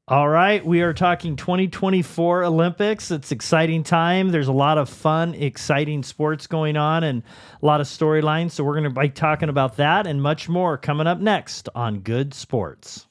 All right, we are talking 2024 Olympics. It's exciting time. There's a lot of fun, exciting sports going on and a lot of storylines. So we're going to be talking about that and much more coming up next on Good Sports.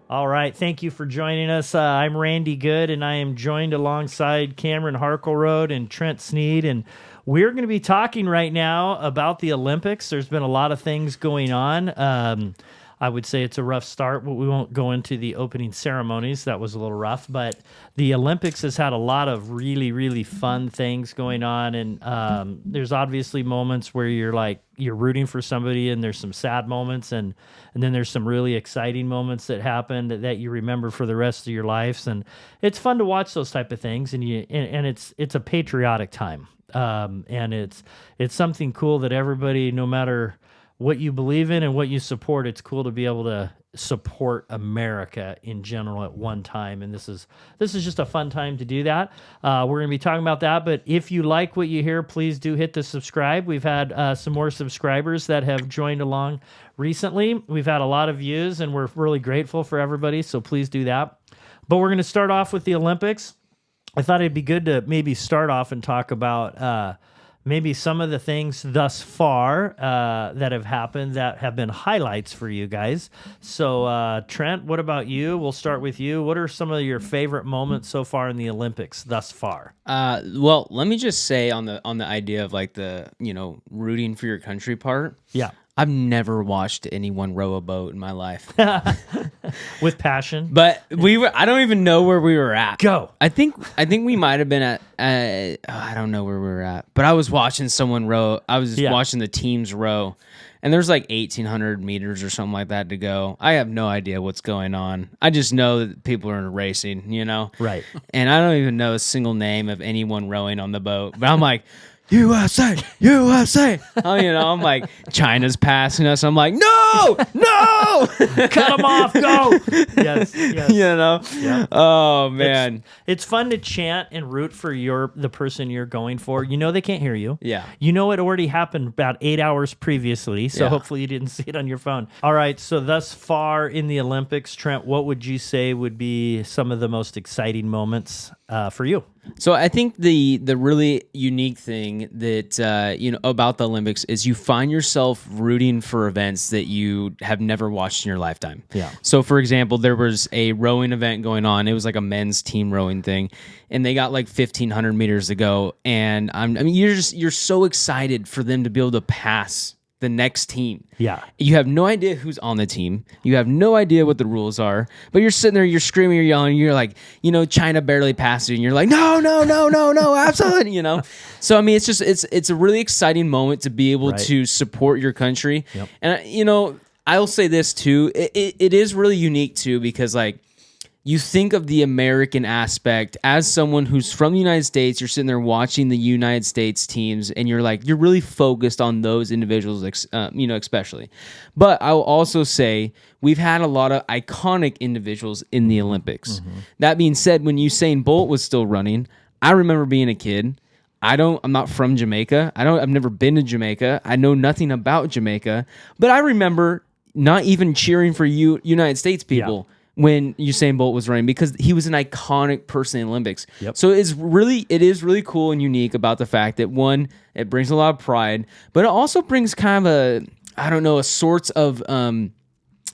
All right, thank you for joining us. I'm Randy Goode, and I am joined alongside Cameron Harkleroad and Trent Sneed, and we're going to be talking right now about the Olympics. There's been a lot of things going on. I would say it's a rough start, but we won't go into the opening ceremonies. That was a little rough, but the Olympics has had a lot of really, really fun things going on, and there's obviously moments where you're rooting for somebody, and there's some sad moments, and then there's some really exciting moments that happened that you remember for the rest of your lives, and it's fun to watch those type of things, and it's a patriotic time, and it's something cool that everybody, no matter what you believe in and what you support, it's cool to be able to support America in general at one time, and this is just a fun time to do that. We're going to be talking about that, but if you like what you hear, please do hit the subscribe. We've had some more subscribers that have joined along recently. We've had a lot of views, and we're really grateful for everybody, so please do that. But we're going to start off with the Olympics. I thought it'd be good to maybe start off and talk about maybe some of the things thus far that have happened that have been highlights for you guys. So, Trent, what about you? We'll start with you. What are some of your favorite moments so far in the Olympics thus far? Well, let me just say on the idea of like the, rooting for your country part. Yeah. I've never watched anyone row a boat in my life. With passion. But I don't even know where we were at. Go. I think we might have been at I don't know where we were at. But I was watching someone row. I was watching the teams row. And there's like 1,800 meters or something like that to go. I have no idea what's going on. I just know that people are racing, Right. And I don't even know a single name of anyone rowing on the boat. But I'm like, USA, USA. Oh, I'm like, China's passing us. I'm like, no, cut them off, go. Yes. Yeah. Oh man, it's fun to chant and root for the person you're going for. They can't hear you. Yeah. It already happened about 8 hours previously, so hopefully you didn't see it on your phone. All right, so thus far in the Olympics, Trent, what would you say would be some of the most exciting moments for you? So I think the really unique thing that about the Olympics is you find yourself rooting for events that you have never watched in your lifetime. Yeah. So for example, there was a rowing event going on. It was like a men's team rowing thing, and they got like 1,500 meters to go. And you're so excited for them to be able to pass the next team. Yeah. You have no idea who's on the team. You have no idea what the rules are, but you're sitting there, you're screaming, you're yelling, you're like, China barely passed it, and you're like, no, absolutely, So, it's a really exciting moment to be able to support your country. Yep. And, I'll say this too, it is really unique too, because like, you think of the American aspect as someone who's from the United States. You're sitting there watching the United States teams, and you're really focused on those individuals, especially. But I will also say we've had a lot of iconic individuals in the Olympics. Mm-hmm. That being said, when Usain Bolt was still running, I remember being a kid. I'm not from Jamaica. I've never been to Jamaica. I know nothing about Jamaica, but I remember not even cheering for United States people. Yeah. When Usain Bolt was running, because he was an iconic person in the Olympics. Yep. So it is really cool and unique about the fact that, one, it brings a lot of pride, but it also brings kind of a sorts of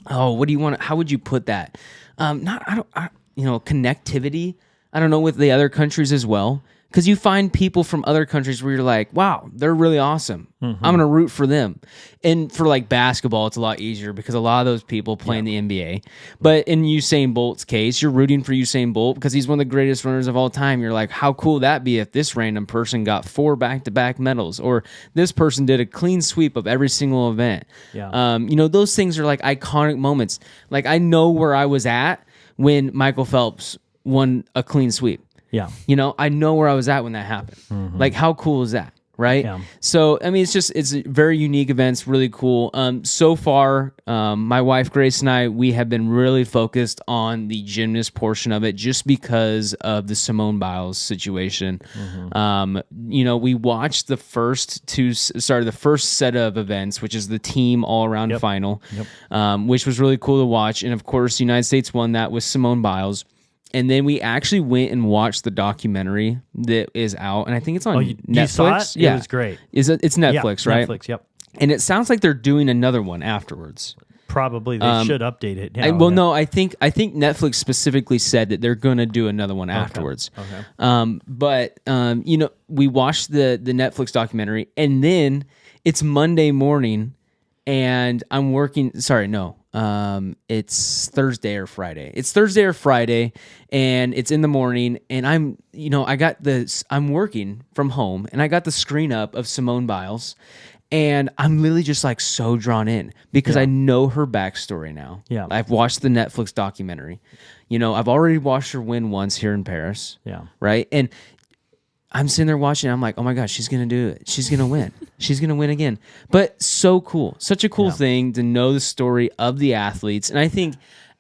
how would you put that? Connectivity. I don't know, with the other countries as well. Because you find people from other countries where you're like, wow, they're really awesome. Mm-hmm. I'm going to root for them. And for like basketball, it's a lot easier because a lot of those people play in the NBA. But in Usain Bolt's case, you're rooting for Usain Bolt because he's one of the greatest runners of all time. You're like, how cool would that be if this random person got 4 back-to-back medals, or this person did a clean sweep of every single event. Yeah. Those things are like iconic moments. Like, I know where I was at when Michael Phelps won a clean sweep. Yeah. I know where I was at when that happened. Mm-hmm. Like, how cool is that, right? Yeah. So I mean, it's a very unique event. It's really cool. So far, my wife Grace and I, we have been really focused on the gymnast portion of it, just because of the Simone Biles situation. We watched the first set of events, which is the team all around final, which was really cool to watch. And of course, the United States won that with Simone Biles. And then we actually went and watched the documentary that is out, and I think it's on Netflix. You saw it? Yeah, It was great. It's Netflix, right? Netflix, yep. And it sounds like they're doing another one afterwards. Probably they should update it now. No, I think Netflix specifically said that they're going to do another one afterwards. Okay. We watched the Netflix documentary, and then it's Monday morning, and I'm working. Sorry, no. It's Thursday or Friday. It's Thursday or Friday, and it's in the morning, and I'm working from home, and I got the screen up of Simone Biles, and I'm literally just like so drawn in because I know her backstory now. Yeah. I've watched the Netflix documentary. I've already watched her win once here in Paris. Yeah. Right. And I'm sitting there watching. I'm like, oh my gosh, she's going to do it. She's going to win. She's going to win again. But so cool. Such a cool thing to know the story of the athletes. And I think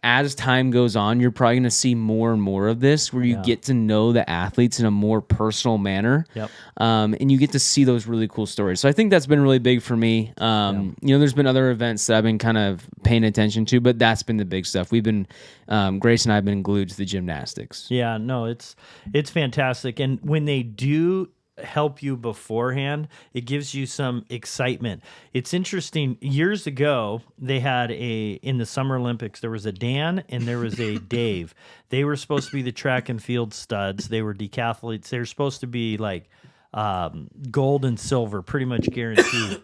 as time goes on, you're probably going to see more and more of this where you get to know the athletes in a more personal manner. Yep. And you get to see those really cool stories. So I think that's been really big for me. There's been other events that I've been kind of paying attention to, but that's been the big stuff. We've been, Grace and I have been glued to the gymnastics. Yeah, no, it's fantastic. And when they do help you beforehand, it gives you some excitement. It's interesting. Years ago, they had in the Summer Olympics, there was a Dan and there was a Dave. They were supposed to be the track and field studs. They were decathletes. They were supposed to be like gold and silver, pretty much guaranteed.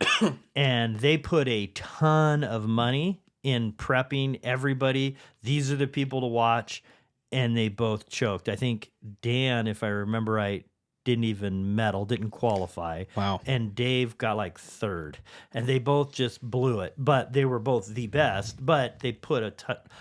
And they put a ton of money in prepping everybody. These are the people to watch. And they both choked. I think Dan, if I remember right, didn't even medal, didn't qualify. Wow. And Dave got like third. And they both just blew it. But they were both the best, but they put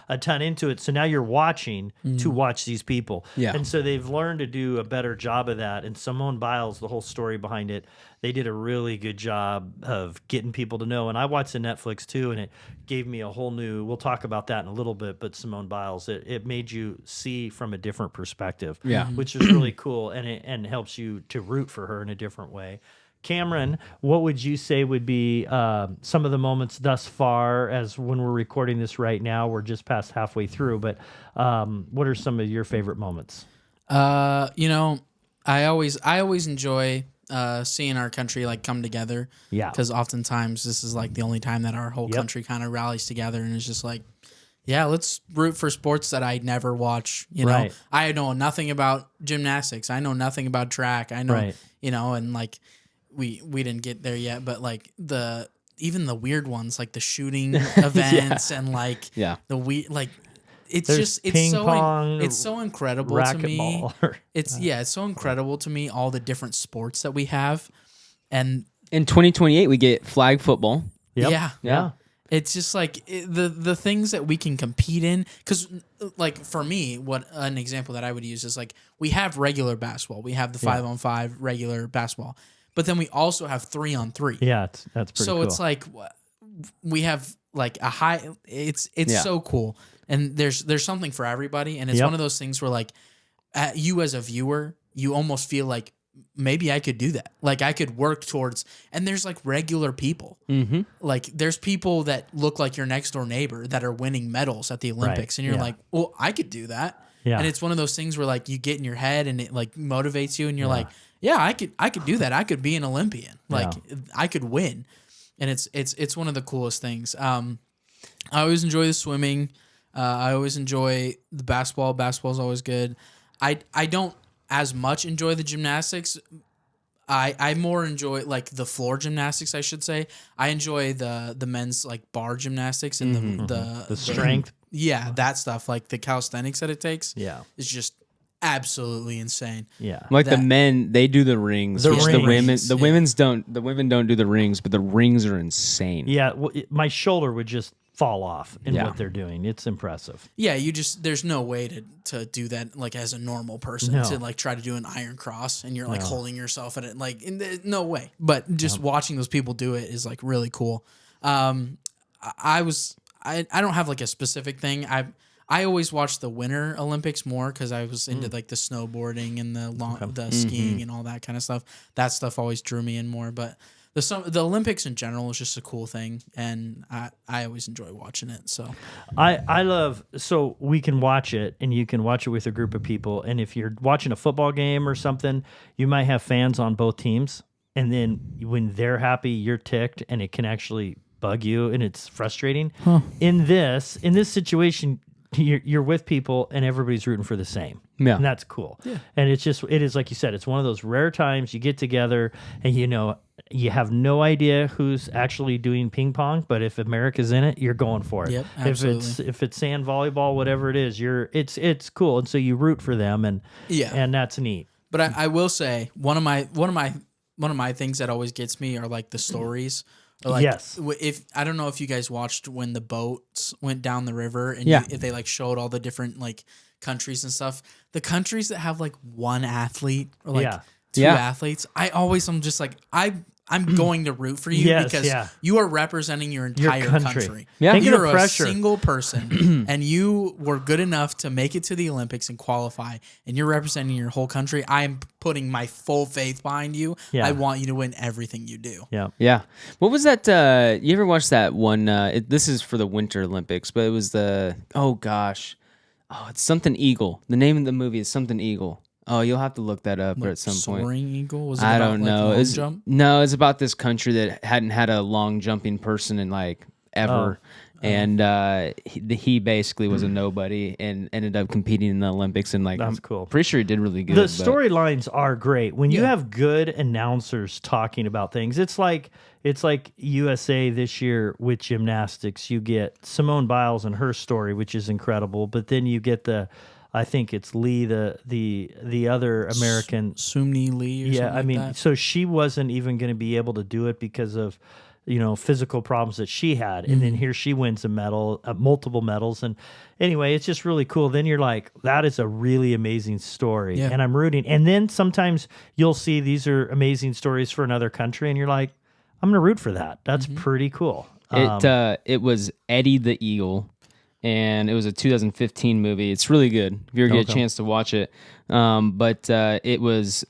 a ton into it. So now you're watching to watch these people. Yeah. And so they've learned to do a better job of that. And Simone Biles, the whole story behind it, they did a really good job of getting people to know. And I watched the Netflix too, and it gave me a whole new, we'll talk about that in a little bit, but Simone Biles, it made you see from a different perspective, which is really cool, and helps you to root for her in a different way. Cameron, what would you say would be some of the moments thus far, as when we're recording this right now, we're just past halfway through, but what are some of your favorite moments? I always enjoy seeing our country like come together. Yeah. Because oftentimes this is like the only time that our whole country kind of rallies together, and it's just like, yeah, let's root for sports that I never watch. Right. I know nothing about gymnastics. I know nothing about track. I know, Right. And like we didn't get there yet, but like even the weird ones, like the shooting events and like it's ping pong, it's so incredible to me. racquetball. It's so incredible to me, all the different sports that we have. And In 2028, we get flag football. Yep. yeah. It's just like the things that we can compete in. Because, like, for me, what an example that I would use is like we have regular basketball. We have the 5-on-5 regular basketball. But then we also have 3-on-3. Yeah, that's pretty cool. So it's like we have like a high. It's so cool. And there's something for everybody. And it's one of those things where like you as a viewer, you almost feel like maybe I could do that. Like I could work towards, and there's like regular people. Mm-hmm. Like there's people that look like your next door neighbor that are winning medals at the Olympics. Right. And you're like, well, I could do that. Yeah. And it's one of those things where like you get in your head and it like motivates you and you're like, yeah, I could do that. I could be an Olympian. Like I could win. And it's one of the coolest things. I always enjoy the swimming. I always enjoy the basketball. Basketball's always good. I don't as much enjoy the gymnastics. I more enjoy like the floor gymnastics, I should say. I enjoy the men's like bar gymnastics and the strength. That stuff, like the calisthenics that it takes. Yeah. Is just absolutely insane. Yeah. Like the men, they do the rings. The which rings. The women don't do the rings, but the rings are insane. Yeah, my shoulder would just fall off in Yeah. what they're doing. It's impressive. Yeah, there's no way to do that like as a normal person No. to like try to do an iron cross and you're like holding yourself at it like no way. But just watching those people do it is like really cool. I don't have like a specific thing. I always watch the Winter Olympics more because I was into like the snowboarding and the skiing and all that kind of stuff. That stuff always drew me in more. But the Olympics in general is just a cool thing, and I always enjoy watching it. So I love, so we can watch it and you can watch it with a group of people. And if you're watching a football game or something, you might have fans on both teams. And then when they're happy, you're ticked, and it can actually bug you and it's frustrating. In this situation, you're with people and everybody's rooting for the same. Yeah. And that's cool. Yeah. And it is like you said, it's one of those rare times you get together and you have no idea who's actually doing ping pong, but if America's in it, you're going for it. Yep, absolutely. If it's sand volleyball, whatever it is, it's cool. And so you root for them and that's neat. But I will say one of my things that always gets me are like the stories. Like, yes. If I don't know if you guys watched when the boats went down the river and if they like showed all the different like countries and stuff, the countries that have like one athlete or like two athletes, I'm just like I'm going to root for you because you are representing your entire country. Yeah. You're a single person and you were good enough to make it to the Olympics and qualify, and you're representing your whole country. I'm putting my full faith behind you. Yeah. I want you to win everything you do. Yeah. Yeah. What was that? You ever watched that one? This is for the Winter Olympics, but it was it's something Eagle. The name of the movie is something Eagle. Oh, you'll have to look that up at some point. Soaring Eagle? Was it I about, don't know. Long jump? No, it's about this country that hadn't had a long jumping person in like ever. And he basically was a nobody and ended up competing in the Olympics. And like, That's cool. Pretty sure he did really good. The storylines are great. When you have good announcers talking about things, it's like USA this year with gymnastics. You get Simone Biles and her story, which is incredible. But then you get I think it's Lee, the other American. Sumni Lee or something I mean, like that. so she wasn't even going to be able to do it because of, physical problems that she had. And then here she wins a medal, multiple medals. And anyway, it's just really cool. Then you're like, that is a really amazing story. Yeah. And I'm rooting. And then sometimes you'll see these are amazing stories for another country. And you're like, I'm going to root for that. That's pretty cool. It was Eddie the Eagle. And it was a 2015 movie. It's really good if you ever get a chance to watch it. But it was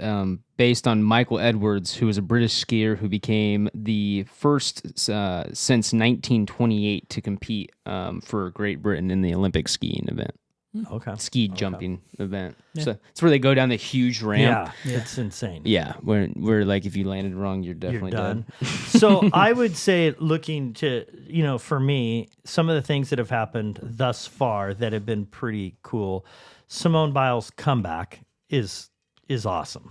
based on Michael Edwards, who was a British skier who became the first since 1928 to compete for Great Britain in the Olympic skiing event. Ski jumping event. Yeah. So it's where they go down the huge ramp. Yeah, it's insane. Yeah, where like if you landed wrong, you're definitely done. So I would say, looking to, for me, some of the things that have happened thus far that have been pretty cool. Simone Biles' comeback is awesome.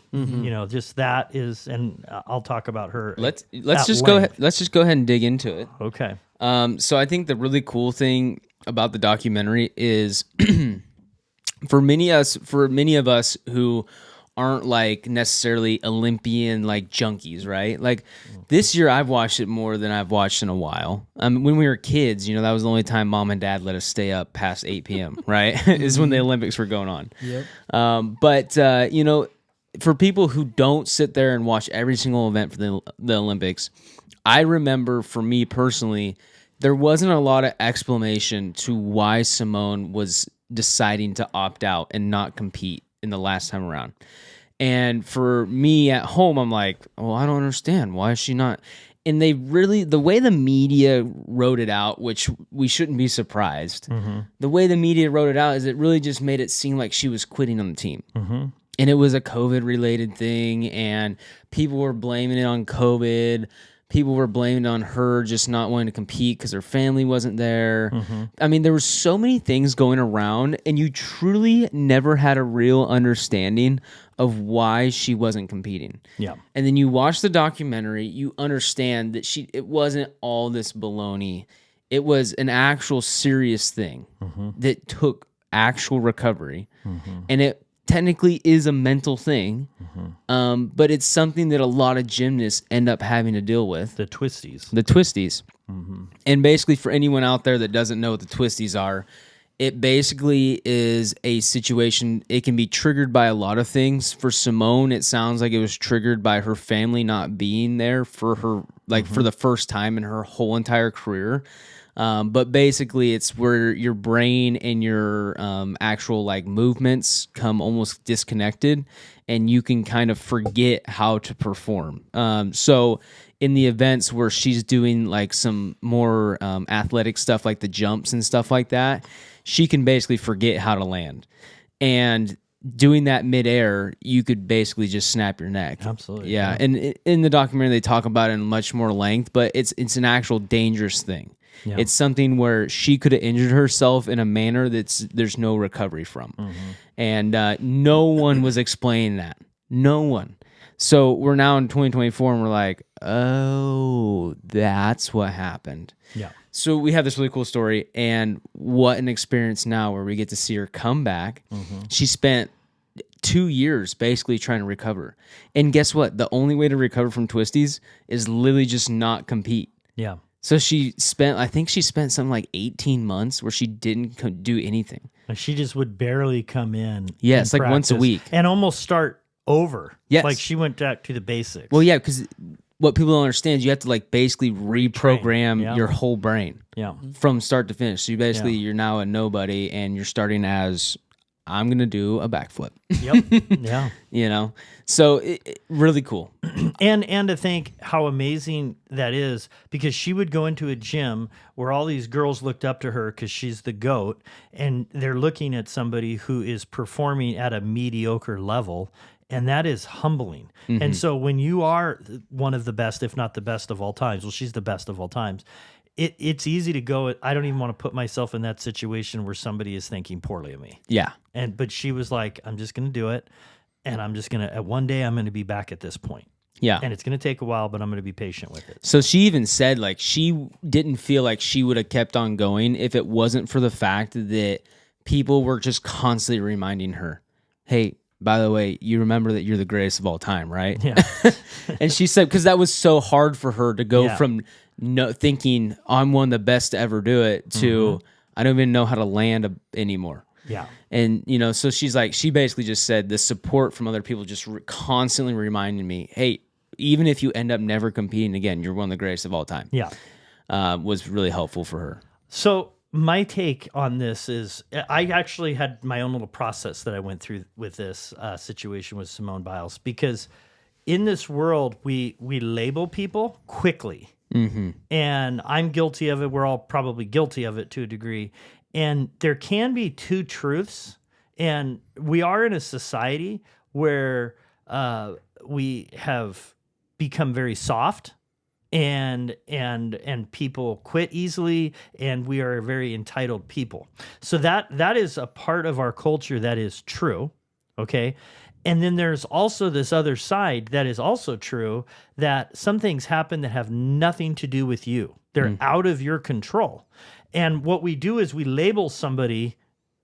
Just that is, and I'll talk about her. Let's just go ahead. Let's just go ahead and dig into it. Okay. So I think the really cool thing about the documentary is for many of us who aren't like necessarily Olympian like junkies, right? Like this year I've watched it more than I've watched in a while. When we were kids, that was the only time mom and dad let us stay up past 8 p.m., right? Is when the Olympics were going on. Yep. But for people who don't sit there and watch every single event for the Olympics, I remember for me personally, there wasn't a lot of explanation to why Simone was deciding to opt out and not compete in the last time around. And for me at home, I'm like, well, I don't understand. Why is she not? And the way the media wrote it out, which we shouldn't be surprised, the way the media wrote it out is it really just made it seem like she was quitting on the team. And it was a COVID-related thing, and people were blaming it on COVID. People were blaming it on her just not wanting to compete because her family wasn't there. I mean, there were so many things going around, and you truly never had a real understanding of why she wasn't competing. Yeah. And then you watch the documentary, you understand that it wasn't all this baloney. It was an actual serious thing that took actual recovery. And technically is a mental thing, but it's something that a lot of gymnasts end up having to deal with. The twisties. The twisties. And basically, for anyone out there that doesn't know what the twisties are, it basically is a situation. It can be triggered by a lot of things. For Simone, it sounds like it was triggered by her family not being there for her, like for the first time in her whole entire career. But basically, it's where your brain and your actual like movements come almost disconnected, and you can kind of forget how to perform. So in the events where she's doing like some more athletic stuff, like the jumps and stuff like that, she can basically forget how to land. And doing that midair, you could basically just snap your neck. Absolutely. Yeah. And in the documentary, they talk about it in much more length, but it's an actual dangerous thing. Yeah. It's something where she could have injured herself in a manner there's no recovery from. And no one was explaining that. No one. So we're now in 2024 and we're like, oh, that's what happened. Yeah. So we have this really cool story, and what an experience now where we get to see her come back. She spent 2 years basically trying to recover. And guess what? The only way to recover from twisties is literally just not compete. Yeah. So I think she spent something like 18 months where she didn't do anything. And she just would barely come in. Yes, like once a practice week. And almost start over. Yes. Like she went back to the basics. Well, yeah, because what people don't understand is you have to like basically reprogram Yeah. your whole brain Yeah. from start to finish. So you're now a nobody, and you're starting as, I'm going to do a backflip. Yep. Yeah. You know? So really cool. And to think how amazing that is, because she would go into a gym where all these girls looked up to her because she's the GOAT, and they're looking at somebody who is performing at a mediocre level, and that is humbling. And so when you are one of the best, if not the best of all times, well, she's the best of all times, it's easy to go, I don't even want to put myself in that situation where somebody is thinking poorly of me. Yeah. But she was like, I'm just going to do it. And I'm just going to, at one day, I'm going to be back at this point. Yeah. And it's going to take a while, but I'm going to be patient with it. So she even said like she didn't feel like she would have kept on going if it wasn't for the fact that people were just constantly reminding her, hey, by the way, you remember that you're the greatest of all time, right? Yeah. And she said, because that was so hard for her to go Yeah. from thinking I'm one of the best to ever do it to I don't even know how to land anymore. Yeah. And, so she's like, she basically just said the support from other people just constantly reminding me, hey, even if you end up never competing again, you're one of the greatest of all time. Yeah. Was really helpful for her. So my take on this is I actually had my own little process that I went through with this situation with Simone Biles, because in this world, we label people quickly. And I'm guilty of it. We're all probably guilty of it to a degree. And there can be two truths. And we are in a society where we have become very soft, and people quit easily, and we are very entitled people. So that is a part of our culture that is true. Okay. And then there's also this other side that is also true, that some things happen that have nothing to do with you. They're out of your control. And what we do is we label somebody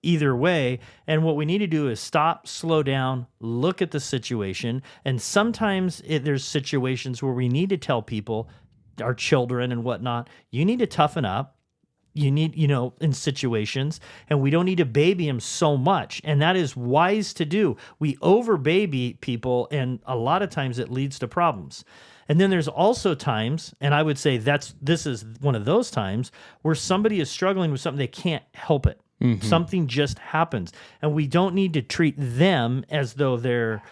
either way. And what we need to do is stop, slow down, look at the situation. And sometimes there's situations where we need to tell people, our children and whatnot, you need to toughen up. You need, in situations, and we don't need to baby them so much. And that is wise to do. We over baby people, and a lot of times it leads to problems. And then there's also times, and I would say this is one of those times, where somebody is struggling with something, they can't help it. Something just happens. And we don't need to treat them as though they're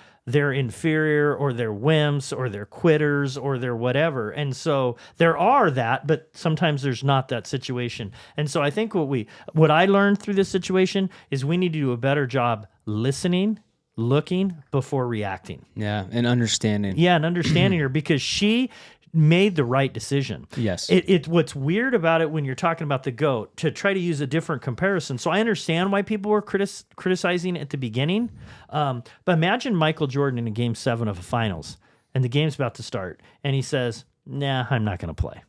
inferior, or they're wimps, or they're quitters, or they're whatever. And so there are that, but sometimes there's not that situation. And so I think what I learned through this situation is we need to do a better job listening, looking before reacting. Yeah, and understanding. Yeah, and understanding her, because she made the right decision. Yes. What's weird about it when you're talking about the GOAT, to try to use a different comparison. So I understand why people were criticizing at the beginning. But imagine Michael Jordan in a Game 7 of the finals, and the game's about to start, and he says, nah, I'm not going to play.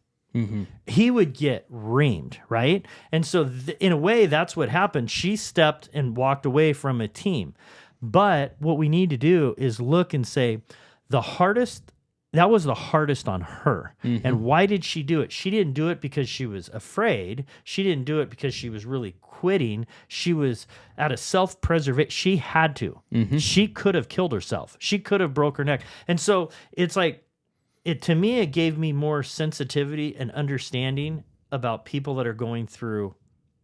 He would get reamed, right? And so in a way, that's what happened. She stepped and walked away from a team. But what we need to do is look and say, that was the hardest on her. And why did she do it? She didn't do it because she was afraid. She didn't do it because she was really quitting. She was out of self-preservation. She had to. She could have killed herself. She could have broke her neck. And so it's like, to me, it gave me more sensitivity and understanding about people that are going through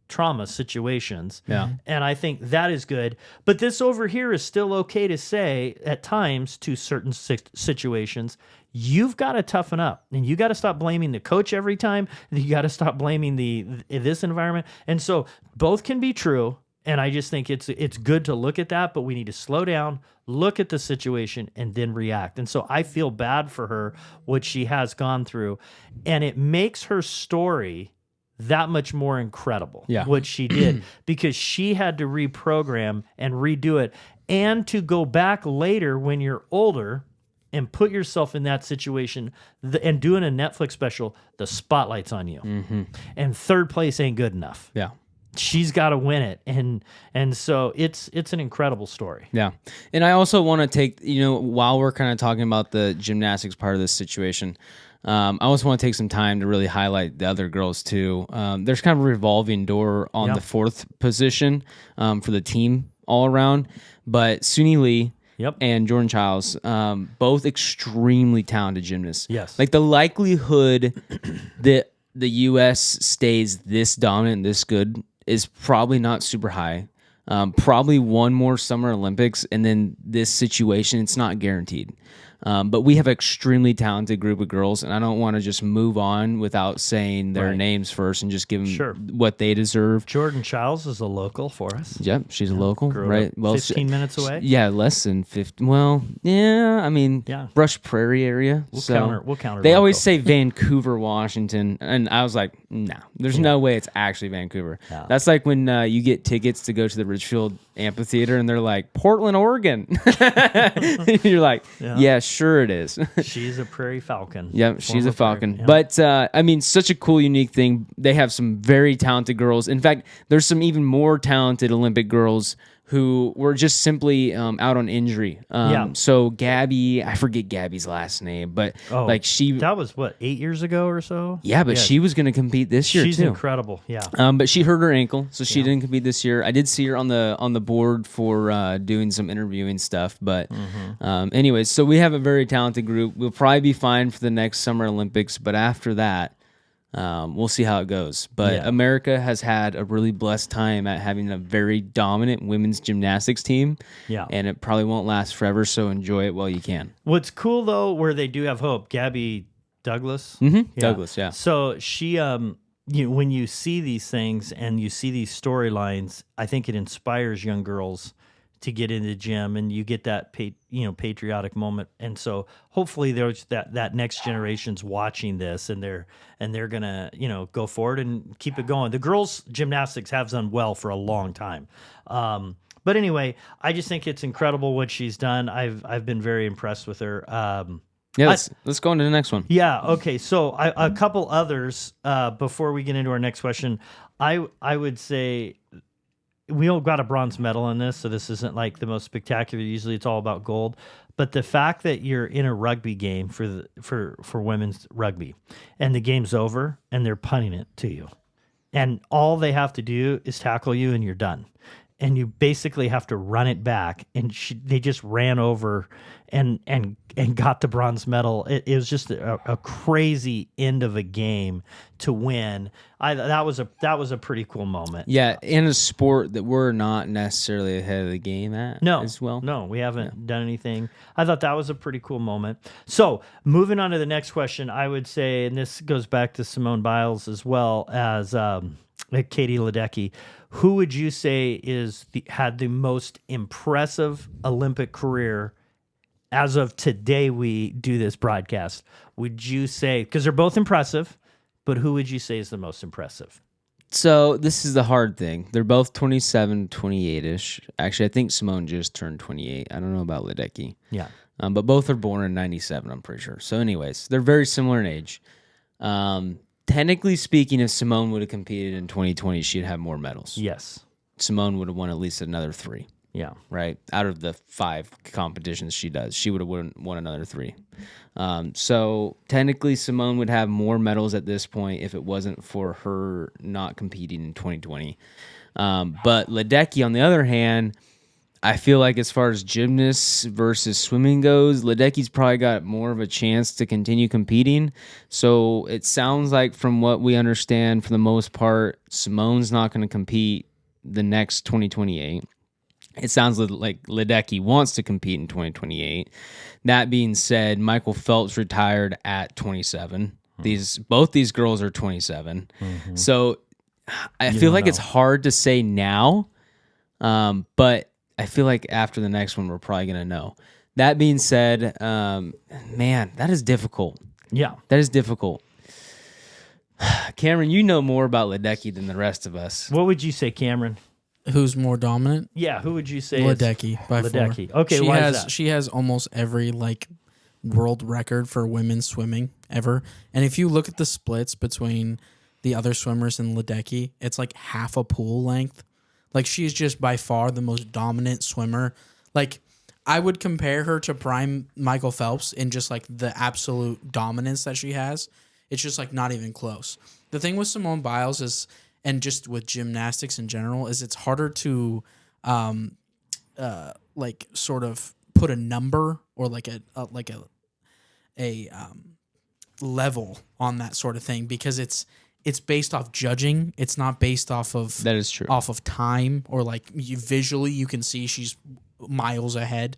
trauma situations. Yeah. And I think that is good. But this over here is still okay to say at times to certain situations, you've got to toughen up and you got to stop blaming the coach every time. You got to stop blaming this environment. And so both can be true. And I just think it's good to look at that, but we need to slow down, look at the situation, and then react. And so I feel bad for her, what she has gone through. And it makes her story that much more incredible, what she did, because she had to reprogram and redo it, and to go back later when you're older and put yourself in that situation and doing a Netflix special, the spotlight's on you. And third place ain't good enough. Yeah. She's got to win it. And so it's an incredible story. Yeah. And I also want to take, while we're kind of talking about the gymnastics part of this situation, I also want to take some time to really highlight the other girls too. There's kind of a revolving door on the fourth position for the team all around, but Suni Lee and Jordan Childs, both extremely talented gymnasts. Yes. Like the likelihood that the U.S. stays this dominant, this good is probably not super high. Probably one more Summer Olympics, and then this situation, it's not guaranteed. But we have an extremely talented group of girls, and I don't want to just move on without saying their names first and just give them what they deserve. Jordan Childs is a local for us. Yep, she's a local, right? Well, 15 minutes away. Yeah, less than 50. Well, yeah, I mean, Brush Prairie area. We'll counter. They always say Vancouver, Washington, and I was like, no, there's no way it's actually Vancouver. Yeah. That's like when you get tickets to go to the Ridgefield Amphitheater, and they're like Portland, Oregon. You're like, yeah, sure it is. She's a Prairie Falcon. Yep, she's a Falcon. Yeah. But I mean, such a cool, unique thing. They have some very talented girls. In fact, there's some even more talented Olympic girls who were just simply out on injury. So Gabby, I forget Gabby's last name, but that was what, 8 years ago or so? Yeah, but she was going to compete this year too. She's incredible. Yeah. But she hurt her ankle, so she didn't compete this year. I did see her on the board for doing some interviewing stuff. But anyways, so we have a very talented group. We'll probably be fine for the next Summer Olympics, but after that, we'll see how it goes. But America has had a really blessed time at having a very dominant women's gymnastics team. Yeah. And it probably won't last forever, so enjoy it while you can. What's cool, though, where they do have hope, Gabby Douglas. Douglas, yeah. So she, when you see these things and you see these storylines, I think it inspires young girls to get into the gym, and you get that patriotic moment. And so hopefully there's that next generation's watching this, and they're gonna go forward and keep it going. The girls gymnastics have done well for a long time. But anyway, I just think it's incredible what she's done. I've been very impressed with her. Let's go into the next one. Yeah. Okay. So a couple others before we get into our next question. I would say we all got a bronze medal in this, so this isn't like the most spectacular. Usually, it's all about gold. But the fact that you're in a rugby game for women's rugby, and the game's over, and they're punting it to you, and all they have to do is tackle you, and you're done. And you basically have to run it back, and they just ran over and got the bronze medal. It was just a crazy end of a game to win. That was a pretty cool moment. Yeah, in a sport that we're not necessarily ahead of the game at as well. No, we haven't done anything. I thought that was a pretty cool moment. So moving on to the next question, I would say, and this goes back to Simone Biles as well as Katie Ledecky. Who would you say had the most impressive Olympic career as of today we do this broadcast? Would you say, because they're both impressive, but who would you say is the most impressive? So this is the hard thing. They're both 27, 28-ish. Actually, I think Simone just turned 28. I don't know about Ledecky. Yeah. But both are born in 97, I'm pretty sure. So anyways, they're very similar in age. Technically speaking, if Simone would have competed in 2020, she'd have more medals. Yes. Simone would have won at least another 3. Yeah. right? Out of the 5 competitions she does, she would have won another 3. So technically, Simone would have more medals at this point if it wasn't for her not competing in 2020. But Ledecky, on the other hand, I feel like as far as gymnasts versus swimming goes, Ledecky's probably got more of a chance to continue competing. So it sounds like, from what we understand, for the most part, Simone's not going to compete the next 2028. It sounds like Ledecky wants to compete in 2028. That being said, Michael Phelps retired at 27. Both these girls are 27. So I feel like it's hard to say now, but I feel like after the next one, we're probably going to know. That being said, man, that is difficult. Yeah. That is difficult. Cameron, you know more about Ledecky than the rest of us. What would you say, Cameron? Who's more dominant? Yeah, who would you say is Ledecky by Ledecky? far. Okay, why is that? She has almost every world record for women's swimming ever. And if you look at the splits between the other swimmers and Ledecky, it's like half a pool length. Like, she's just by far the most dominant swimmer. Like, I would compare her to prime Michael Phelps in just like the absolute dominance that she has. It's just like not even close. The thing with Simone Biles is, and just with gymnastics in general, is it's harder to sort of put a number or like a level on that sort of thing, because it's based off judging. It's not based off of, that is true, off of time, or like visually you can see she's miles ahead.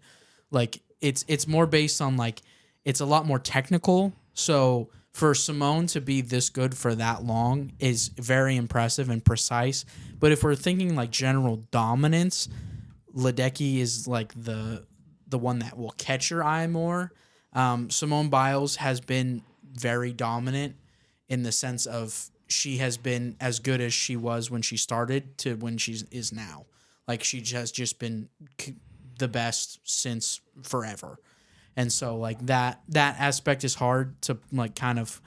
Like, it's more based on like, it's a lot more technical. So for Simone to be this good for that long is very impressive and precise. But if we're thinking like general dominance, Ledecky is like the one that will catch your eye more. Simone Biles has been very dominant in the sense of she has been as good as she was when she started to when she is now. Like, she has just been the best since forever. And so like that aspect is hard to like kind of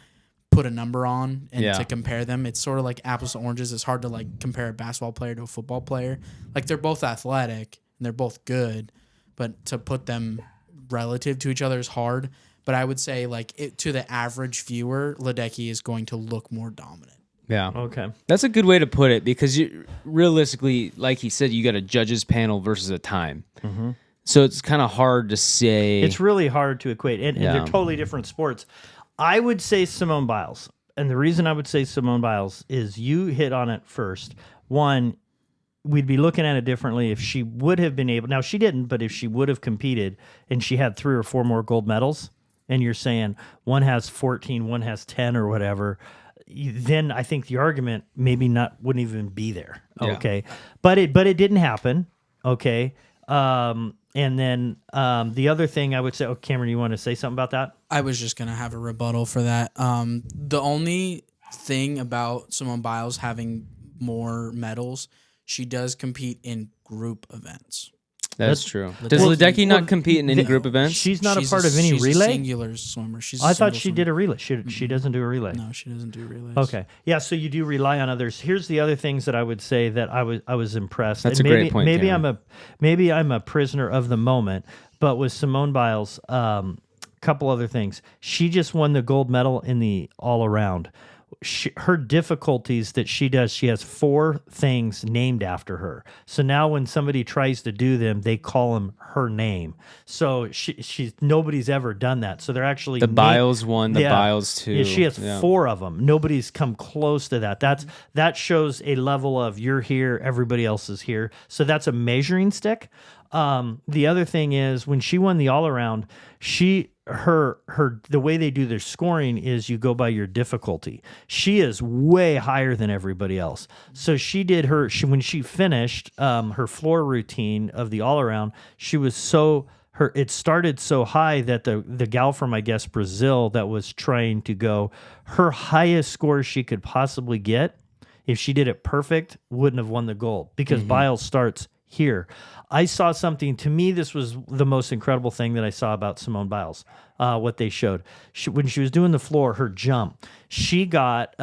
put a number on and to compare them. It's sort of like apples to oranges. It's hard to like compare a basketball player to a football player. Like, they're both athletic and they're both good, but to put them relative to each other is hard. But I would say like to the average viewer, Ledecky is going to look more dominant. Yeah. Okay. That's a good way to put it, because realistically, like he said, you got a judges panel versus a time. Mm-hmm. So it's kind of hard to say. It's really hard to equate. And they're totally different sports. I would say Simone Biles. And the reason I would say Simone Biles is you hit on it first. One, we'd be looking at it differently if she would have been able. Now, she didn't, but if she would have competed and she had 3 or 4 more gold medals, and you're saying one has 14, one has 10 or whatever, then I think the argument maybe wouldn't even be there. Okay. But it didn't happen. Okay. And then the other thing I would say, Cameron, you want to say something about that? I was just going to have a rebuttal for that. The only thing about Simone Biles having more medals, she does compete in group events. That's true. Does Ledecky not compete in any group events? She's not a part of any relay? She's a singular swimmer. I thought she did a relay. She doesn't do a relay. No, she doesn't do relays. Okay. Yeah, so you do rely on others. Here's the other things that I would say that I was impressed. That's and a great point, Maybe Cameron. I'm a prisoner of the moment, but with Simone Biles, couple other things. She just won the gold medal in the all around. Her difficulties that she does, she has 4 things named after her. So now when somebody tries to do them, they call them her name. So she's nobody's ever done that. So they're actually the Biles one, the Biles two. Yeah, she has 4 of them. Nobody's come close to that. That shows a level of you're here, everybody else is here. So that's a measuring stick. The other thing is when she won the all around, the way they do their scoring is you go by your difficulty. She is way higher than everybody else. So when she finished her floor routine of the all around, she was it started so high that the gal from, I guess, Brazil that was trying to go, her highest score she could possibly get, if she did it perfect, wouldn't have won the gold, because Biles starts here. I saw something, to me, this was the most incredible thing that I saw about Simone Biles, what they showed. When she was doing the floor, her jump, she got,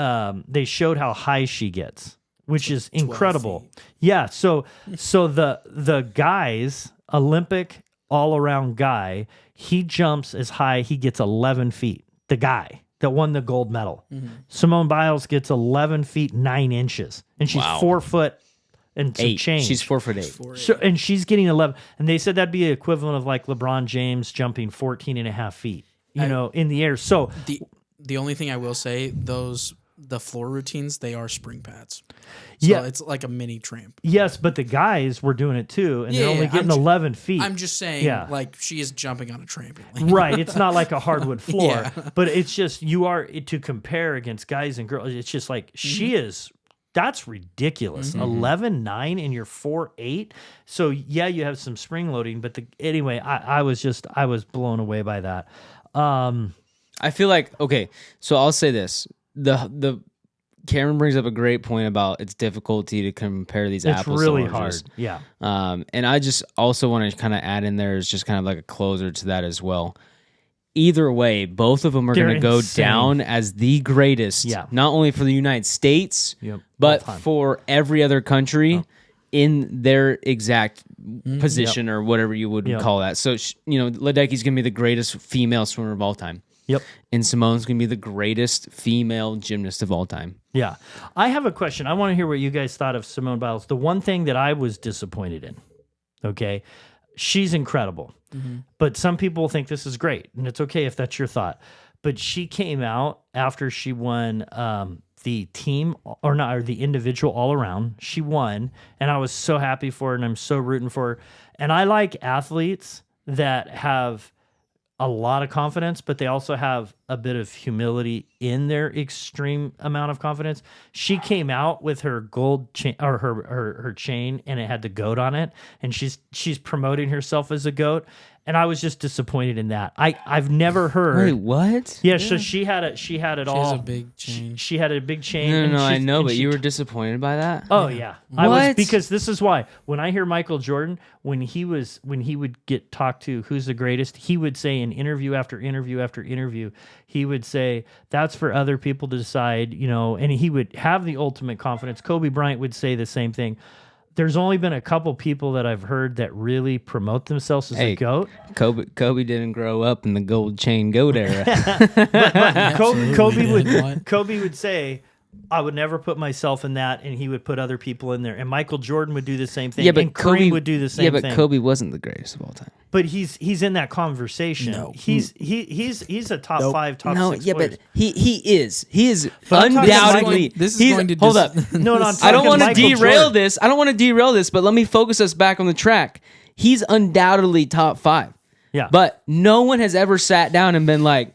they showed how high she gets. which is 12 incredible. feet. Yeah. So the guys, Olympic all around guy, he jumps as high. He gets 11 feet. The guy that won the gold medal, Simone Biles, gets 11 feet 9 inches, and she's Wow. 4 foot and some 8. change. She's 4'8". So, and she's getting 11. And they said that'd be the equivalent of like LeBron James jumping 14 and a half feet, in the air. So The only thing I will say, the floor routines, they are spring pads. So Yeah. it's like a mini tramp. yes, but the guys were doing it too, and they're Yeah, only yeah, getting 11 feet. I'm just saying, Yeah. like, she is jumping on a trampoline. Right. It's not like a hardwood floor, Yeah. but it's just you are to compare against guys and girls. It's just like she is. That's ridiculous. 11.9 and you're 4'8". So yeah, you have some spring loading, but anyway, I was blown away by that. I feel like, okay, so I'll say this. The Cameron brings up a great point about its difficulty to compare these It's apples really to oranges. hard. Yeah. And I just also want to kind of add in there is just kind of like a closer to that as well. Either way, both of them are They're going to go insane. down as the greatest, Yeah. not only for the United States, Yep. but All time. for every other country in their exact position or whatever you would Yep. call that. So, Ledecky's going to be the greatest female swimmer of all time. Yep. And Simone's going to be the greatest female gymnast of all time. Yeah. I have a question. I want to hear what you guys thought of Simone Biles. The one thing that I was disappointed in, okay, she's incredible. But some people think this is great, and it's okay if that's your thought. But she came out after she won the team or the individual all around. She won, and I was so happy for her, and I'm so rooting for her. And I like athletes that have a lot of confidence, but they also have a bit of humility in their extreme amount of confidence. She came out with her gold chain or her chain, and it had the goat on it, and she's promoting herself as a goat. And I was just disappointed in that. I've never heard. Wait, what? Yeah, so she had it. She had it She all. has a big chain. She had a big chain. No, and I she's- know, and but she you were disappointed by that? Oh yeah, I was, What? because this is why when I hear Michael Jordan, when he would get talked to who's the greatest, he would say in interview after interview after interview, he would say that's for other people to decide, and he would have the ultimate confidence. Kobe Bryant would say the same thing. There's only been a couple people that I've heard that really promote themselves as a goat. Kobe didn't grow up in the gold chain goat era. Kobe would say, I would never put myself in that, and he would put other people in there. And Michael Jordan would do the same thing. Yeah, but and Kareem Kobe would do the same thing. Kobe wasn't the greatest of all time. But he's in that conversation. No. He's a top 5, top 6 yeah, players. but he is But I'm talking undoubtedly. This is he's- going to hold up. No, I'm I don't talking want to Michael derail Jordan. this. I don't want to derail this, but let me focus us back on the track. He's undoubtedly top 5. Yeah. But no one has ever sat down and been like,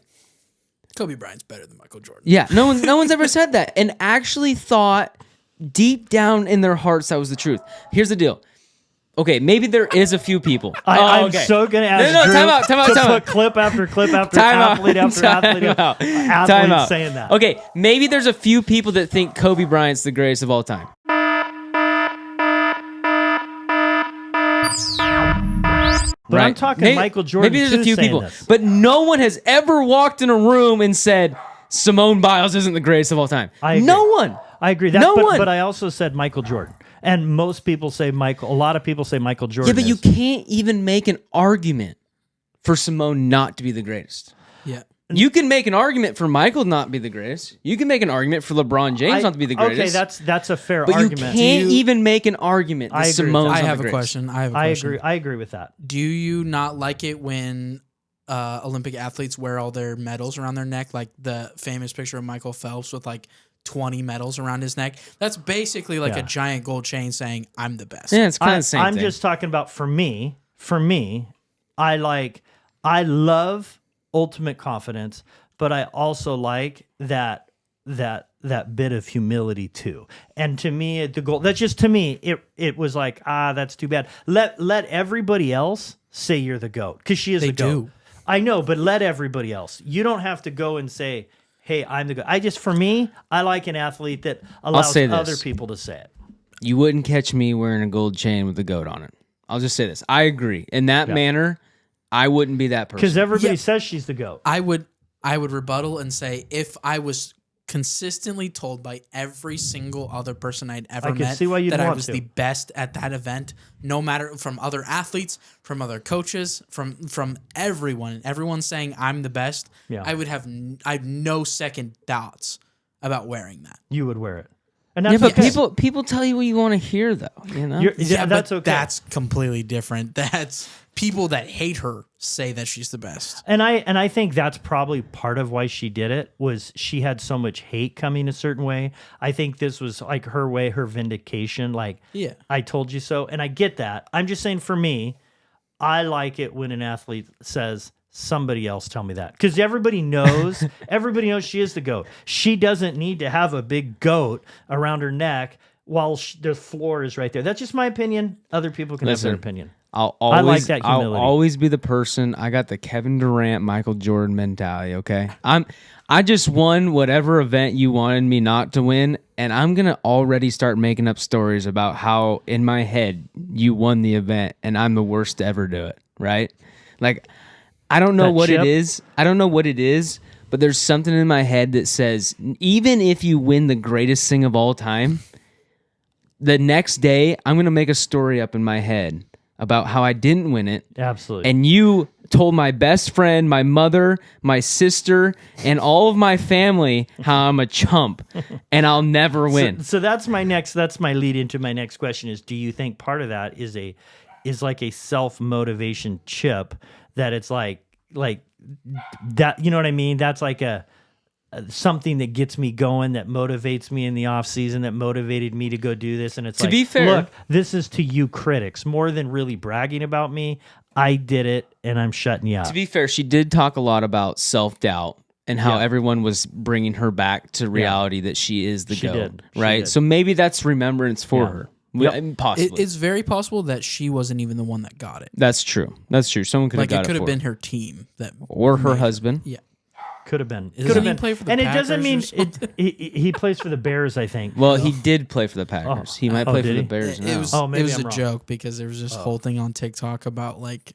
Kobe Bryant's better than Michael Jordan. yeah, no one's ever said that and actually thought deep down in their hearts that was the truth. Here's the deal. Okay, maybe there is a few people. I'm okay. so going to ask No, Drew time out, to time out. put clip after clip after Time out, athlete after time athlete out, athlete time out. saying that. Okay, maybe there's a few people that think Kobe Bryant's the greatest of all time. But I'm talking Michael Jordan. Maybe there's a too few saying people, this. but no one has ever walked in a room and said Simone Biles isn't the greatest of all time. I agree. No one. I agree. No one. But I also said Michael Jordan. And most people say Michael. A lot of people say Michael Jordan. Yeah, but you is. can't even make an argument for Simone not to be the greatest. Yeah. You can make an argument for Michael not be the greatest. You can make an argument for LeBron James not to be the greatest. Okay, that's a fair but argument. you can't even make an argument that I agree. Simone's I not have the a greatest. question. I agree. I agree with that. Do you not like it when Olympic athletes wear all their medals around their neck, like the famous picture of Michael Phelps with like 20 medals around his neck? That's basically like Yeah. a giant gold chain saying, I'm the best. Yeah, it's kind of the same I'm thing. just talking about for me, I love ultimate confidence, but I also like that bit of humility too. And to me, the goal, that's just to me, it was like, that's too bad. Let everybody else say you're the GOAT, because she is They the GOAT. do. I know, but let everybody else. You don't have to go and say, hey, I'm the GOAT. For me, I like an athlete that allows say this. other people to say it. You wouldn't catch me wearing a gold chain with a goat on it. I'll just say this. I agree. In that manner, I wouldn't be that person. Because everybody Yeah. says she's the GOAT. I would rebuttal and say, if I was consistently told by every single other person I'd ever could met see why you'd that I want was to. the best at that event, no matter from other athletes, from other coaches, from everyone. Everyone's saying I'm the best. Yeah. I have no second thoughts about wearing that. You would wear it. And Yeah, that's but okay. people tell you what you want to hear, though. You know, Yeah, that's but okay. That's completely different. That's people that hate her say that she's the best. And I think that's probably part of why she did it, was she had so much hate coming a certain way. I think this was like her way, her vindication. Like, Yeah. I told you so. And I get that. I'm just saying, for me, I like it when an athlete says, somebody else tell me that. Because everybody knows she is the GOAT. She doesn't need to have a big goat around her neck while the floor is right there. That's just my opinion. Other people can have their opinion. I'll always, like that I'll humility. always be the person. I got the Kevin Durant, Michael Jordan mentality. Okay, I just won whatever event you wanted me not to win, and I'm gonna already start making up stories about how in my head you won the event, and I'm the worst to ever do it. Right? Like, I don't know That what chip? it is. I don't know what it is, but there's something in my head that says even if you win the greatest thing of all time, the next day I'm gonna make a story up in my head about how I didn't win it. Absolutely. And you told my best friend, my mother, my sister, and all of my family how I'm a chump and I'll never win. So that's my lead into my next question is, do you think part of that is like a self-motivation chip that it's like that, you know what I mean? That's like a something that gets me going, that motivates me in the off season, that motivated me to go do this. And it's To be fair, look, this is to you critics more than really bragging about me. I did it and I'm shutting you up. To be fair, she did talk a lot about self-doubt and how Yeah. everyone was bringing her back to reality that she is the She GOAT, did. She right? did. So maybe that's remembrance for Yeah. her. Yep. Possibly. It's very possible that she wasn't even the one that got it. That's true. That's true. Someone could have Like got it could it have for been her. her team that, Or her made it. husband. Yeah. Could have been. Doesn't Could have he been. play for the and it doesn't Packers mean or he plays for the Bears, I think. Well, he did play for the Packers. He might play for did the he? Bears now. It was, Oh, maybe it was I'm a wrong. joke because there was this whole thing on TikTok about like,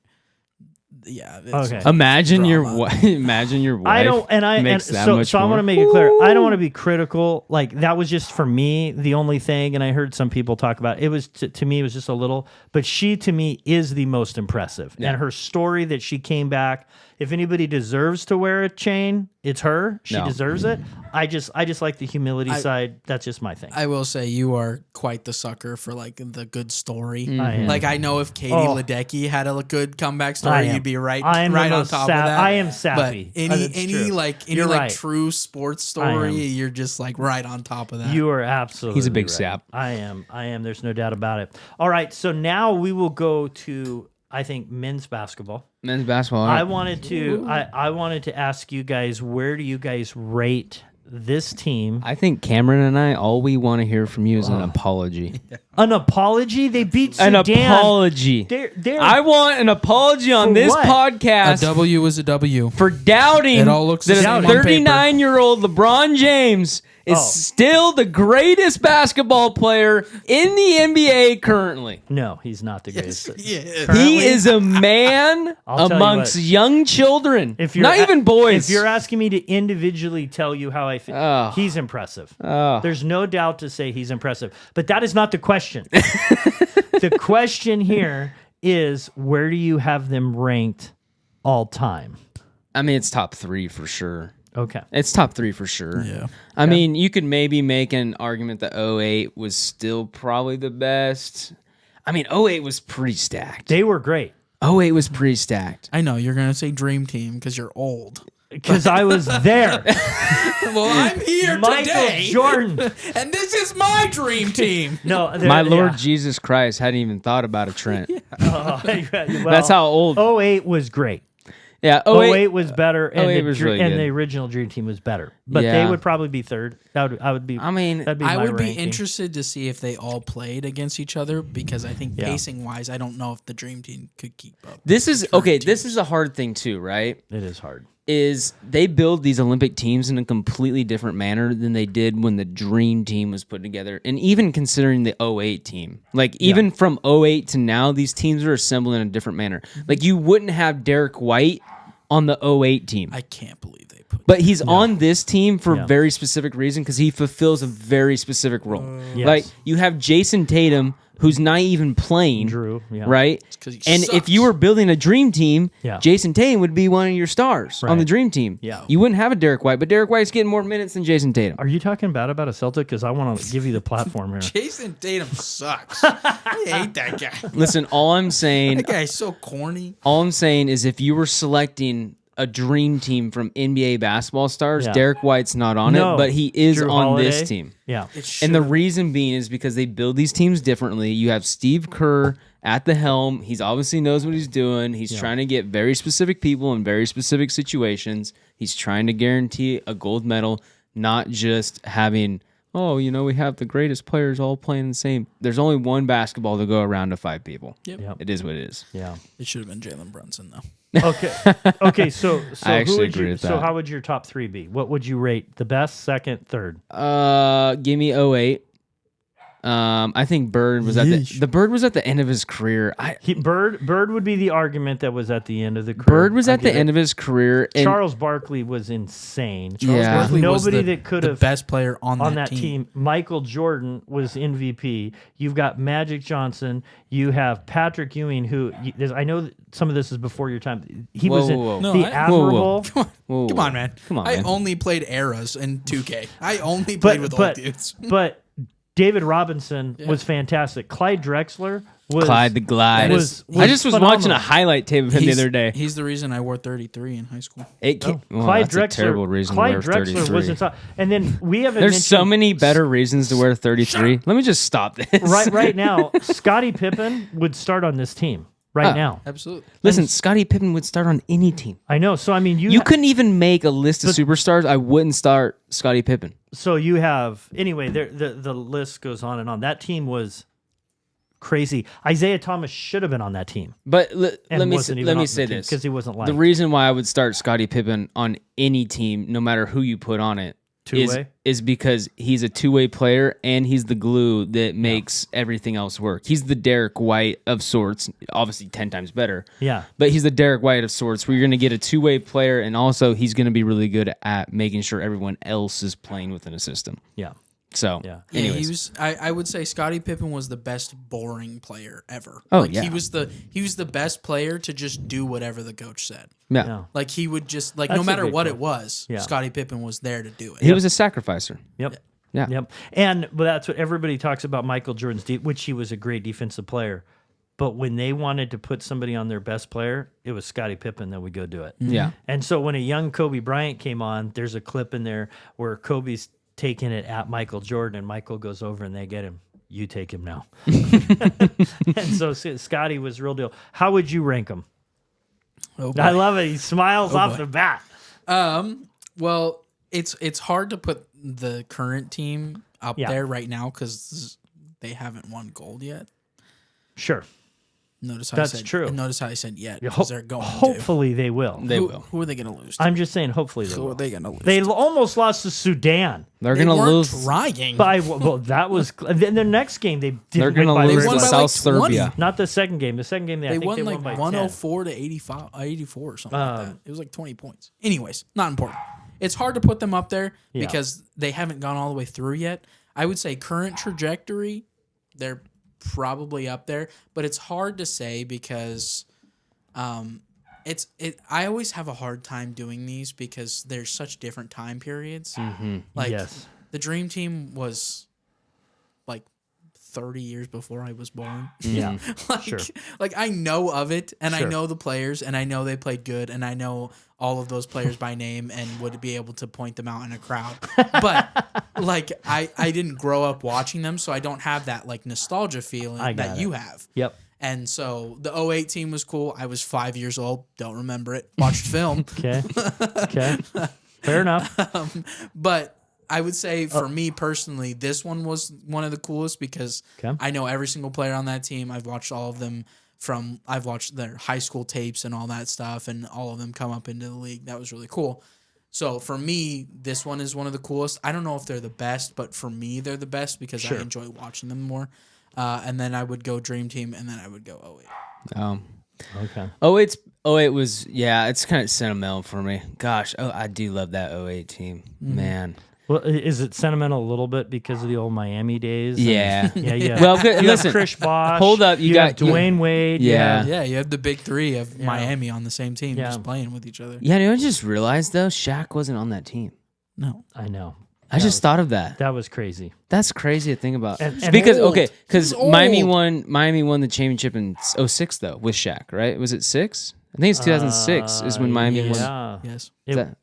yeah. It's Okay. just Imagine your drama. wife. Imagine your wife. I don't, and makes that so much so I more. want to make it clear. I don't want to be critical. Like that was just for me the only thing, and I heard some people talk about it. Was to me it was just a little, but she to me is the most impressive, and her story that she came back. If anybody deserves to wear a chain, it's her. She No. deserves it. I just like the humility side. That's just my thing. I will say you are quite the sucker for like the good story. I am. Like I know if Katie Oh. Ledecky had a good comeback I story, am. you'd be right I am the on most top sa- of that. I am But sappy. any That's true. any You're right. true sports I am. story, you're just like right on top of that. You are absolutely He's a big right. sap. I am. There's no doubt about it. All right. So now we will go to, I think, men's basketball. Men's basketball. I wanted to ask you guys, where do you guys rate this team? I think Cameron and I, all we want to hear from you is an apology. An apology? They beat An Sudan. apology. They're, I want an apology on For this what? a podcast W is a W. for doubting It all looks the that same a on paper. 39-year-old LeBron James is Oh. still the greatest basketball player in the NBA currently. no, he's not the greatest. Yeah. He Currently- is a man I'll tell you amongst what. young children, If you're not a- even boys. If you're asking me to individually tell you how I feel, Oh. he's impressive. Oh. There's no doubt to say he's impressive. But that is not the question. The question here is, where do you have them ranked all time? I mean, it's top 3 for sure. Okay. It's top 3 for sure. Yeah. I mean, you could maybe make an argument that 08 was still probably the best. I mean, 08 was pretty stacked. They were great 08 was pretty stacked. I know you're gonna say Dream Team because you're old. because I was there. Well, I'm here Michael today, Jordan. and this is my Dream Team. No, My Lord Jesus Christ hadn't even thought about a Trent. That's how old. 08 was great. Yeah, 08 was better, and, 08 was really and good. the original Dream Team was better. But Yeah. they would probably be third. I would be. I mean, that'd be I my would be ranking. interested to see if they all played against each other because I think Yeah. pacing wise, I don't know if the Dream Team could keep up. this is okay. This is a hard thing too, right? It is hard. Is they build these Olympic teams in a completely different manner than they did when the Dream Team was put together. And even considering the 08 team, like even from 08 to now, these teams are assembled in a different manner. Like you wouldn't have Derek White on the 08 team. I can't believe they But he's on this team for Yeah. a very specific reason because he fulfills a very specific role. Yes. Like you have Jason Tatum, who's not even playing, Drew, yeah. right? 'cause he And sucks. if you were building a dream team, Yeah. Jason Tatum would be one of your stars on Right. the dream team. Yeah. You wouldn't have a Derek White, but Derek White's getting more minutes than Jason Tatum. Are you talking bad about a Celtic? Because I want to give you the platform here. Jason Tatum sucks. I hate that guy. Listen, all I'm saying, That guy's so corny. is if you were selecting a dream team from NBA basketball stars, Yeah. Derek White's not on No. it, but he is Drew on Holiday? this team. Yeah. And the reason being is because they build these teams differently. You have Steve Kerr at the helm. He's obviously knows what he's doing. He's trying to get very specific people in very specific situations. He's trying to guarantee a gold medal, not just having, we have the greatest players all playing the same. There's only one basketball to go around to 5 people. Yep. It is what it is. Yeah. It should have been Jalen Brunson though. Okay. Okay. So I who actually would agree you? with So that. how would your top 3 be? What would you rate the best, second, third? Give me 08. I think Bird was the Bird was at the end of his career. Bird would be the argument that was at the end of the career. Bird was I at the get end it. of his career. And Charles Barkley was insane. Yeah. There's Barkley was nobody the- that could the have best player on that team. Michael Jordan was MVP. You've got Magic Johnson. You have Patrick Ewing, who I know that some of this is before your time. He was in whoa. No, the I- admirable. Whoa, Come on, man. Come on, I man. only played eras in 2K. I only played with old dudes. But David Robinson was fantastic. Clyde Drexler was Clyde the Glide. was I just was watching phenomenal. a highlight tape of him the other day. He's the reason I wore 33 in high school. Clyde that's Drexler. a terrible reason Clyde to wear Drexler 33. was inside. And then we haven't There's mentioned so many better reasons to wear 33. Let me just stop this. right now. Scottie Pippen would start on this team right now. Absolutely. Listen, Scottie Pippen would start on any team. I know. So I mean, You couldn't even make a list of superstars. I wouldn't start Scottie Pippen. So you have anyway. The list goes on and on. That team was crazy. Isaiah Thomas should have been on that team. But And let me wasn't even let on me the say team this: because he wasn't like the reason why I would start Scottie Pippen on any team, no matter who you put on it, Two-way? is because he's a two-way player and he's the glue that makes everything else work. He's the Derek White of sorts, obviously 10 times better. Yeah. But he's the Derek White of sorts where you're going to get a two-way player and also he's going to be really good at making sure everyone else is playing within a system. Yeah. So, Yeah. Yeah, anyways. he was. I would say Scottie Pippen was the best boring player ever. Oh, like, yeah. he was the best player to just do whatever the coach said. Yeah. Yeah. Like he would just like That's no a matter good what point. it was, Yeah. Scottie Pippen was there to do it. He was a sacrificer. Yep. Yeah. Yep. And but that's what everybody talks about Michael Jordan's which he was a great defensive player. But when they wanted to put somebody on their best player, it was Scottie Pippen that would go do it. Yeah. And so when a young Kobe Bryant came on, there's a clip in there where Kobe's taking it at Michael Jordan, and Michael goes over and they get him. You take him now. And so Scottie was real deal. How would you rank him? Oh, boy. I love it. He smiles off boy. the bat. Well, it's hard to put the current team up Yeah. there right now because they haven't won gold yet. Sure. Notice how That's I said, true. Notice how I said yet Yeah, because they're going hopefully they will. They to. will. Who are they going to lose? To? I'm just saying, hopefully they Who are will. they going to lose? They to? almost lost to Sudan. They're They going to weren't lose. trying. Well, that was. Then their next game, they didn't They're going to win by lose won to by South like 20. Serbia. Not the second game. The second game, I They think won they like won by 10. 104 to 84 or something like that. It was like 20 points. Anyways, not important. It's hard to put them up there Yeah. because they haven't gone all the way through yet. I would say current trajectory, they're probably up there, but it's hard to say because I always have a hard time doing these because there's such different time periods. Like Yes. the Dream Team was like 30 years before I was born. Yeah. like, Sure. like I know of it, and I Sure. know the players, and I know they played good, and I know all of those players by name, and would be able to point them out in a crowd. But like I didn't grow up watching them, so I don't have that like nostalgia feeling I got that it. you have. Yep. And so the 08 team was cool. I was 5 years old. Don't remember it. Watched film. Okay. Okay. Fair enough. But I would say for me personally, this one was one of the coolest because Okay. I know every single player on that team. I've watched all of them I've watched their high school tapes and all that stuff, and all of them come up into the league. That was really cool. So for me, this one is one of the coolest. I don't know if they're the best, but for me, they're the best because Sure. I enjoy watching them more. And then I would go Dream Team, and then I would go 08. Okay. It was it's kind of sentimental for me. Gosh, I do love that '08 team, man. Well, is it sentimental a little bit because of the old Miami days? Yeah. Yeah. Well, good. You Listen, have Chris Bosh. hold up, you have got- Dwayne Wade. you Yeah. have- Yeah, you had the big three of Miami on the same team, Yeah. just playing with each other. Yeah, I just realized though, Shaq wasn't on that team. No, I know. I just thought of that. That was crazy. That's crazy to think about. And Because old. because He's Miami old. won the championship in '06 though with Shaq, right? Was it 6? I think it's 2006 is when Miami won. Yeah. yes. Is that-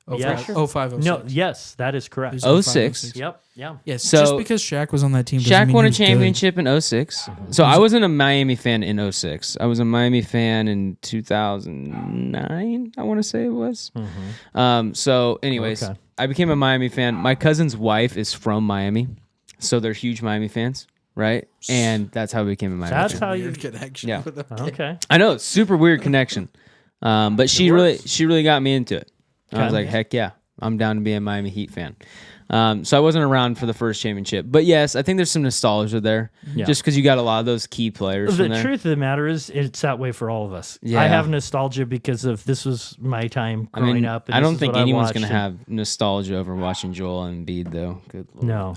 Oh, Yeah. five, oh, 05, 06. No, yes, that is correct. It was 06. 05, Yep. Yeah. Yes, So- just because Shaq was on that team doesn't Shaq mean won he a was good. championship in '06. So I wasn't a Miami fan in '06. I was a Miami fan in 2009, I want to say it was. So anyways, Okay. I became a Miami fan. My cousin's wife is from Miami, so they're huge Miami fans, right? And that's how I became a Miami That's fan. how you. Weird connection. Yeah. with them. Okay. I know, it's super weird connection. But she really got me into it. I was Okay. like, heck yeah, I'm down to be a Miami Heat fan. So I wasn't around for the first championship, but yes, I think there's some nostalgia there, Yeah. just because you got a lot of those key players. The from there. truth of the matter is, it's that way for all of us. Yeah. I have nostalgia because of this was my time growing up. And I this don't is think what I anyone's watched, gonna and- have nostalgia over watching Joel Embiid, though. Good Lord. No.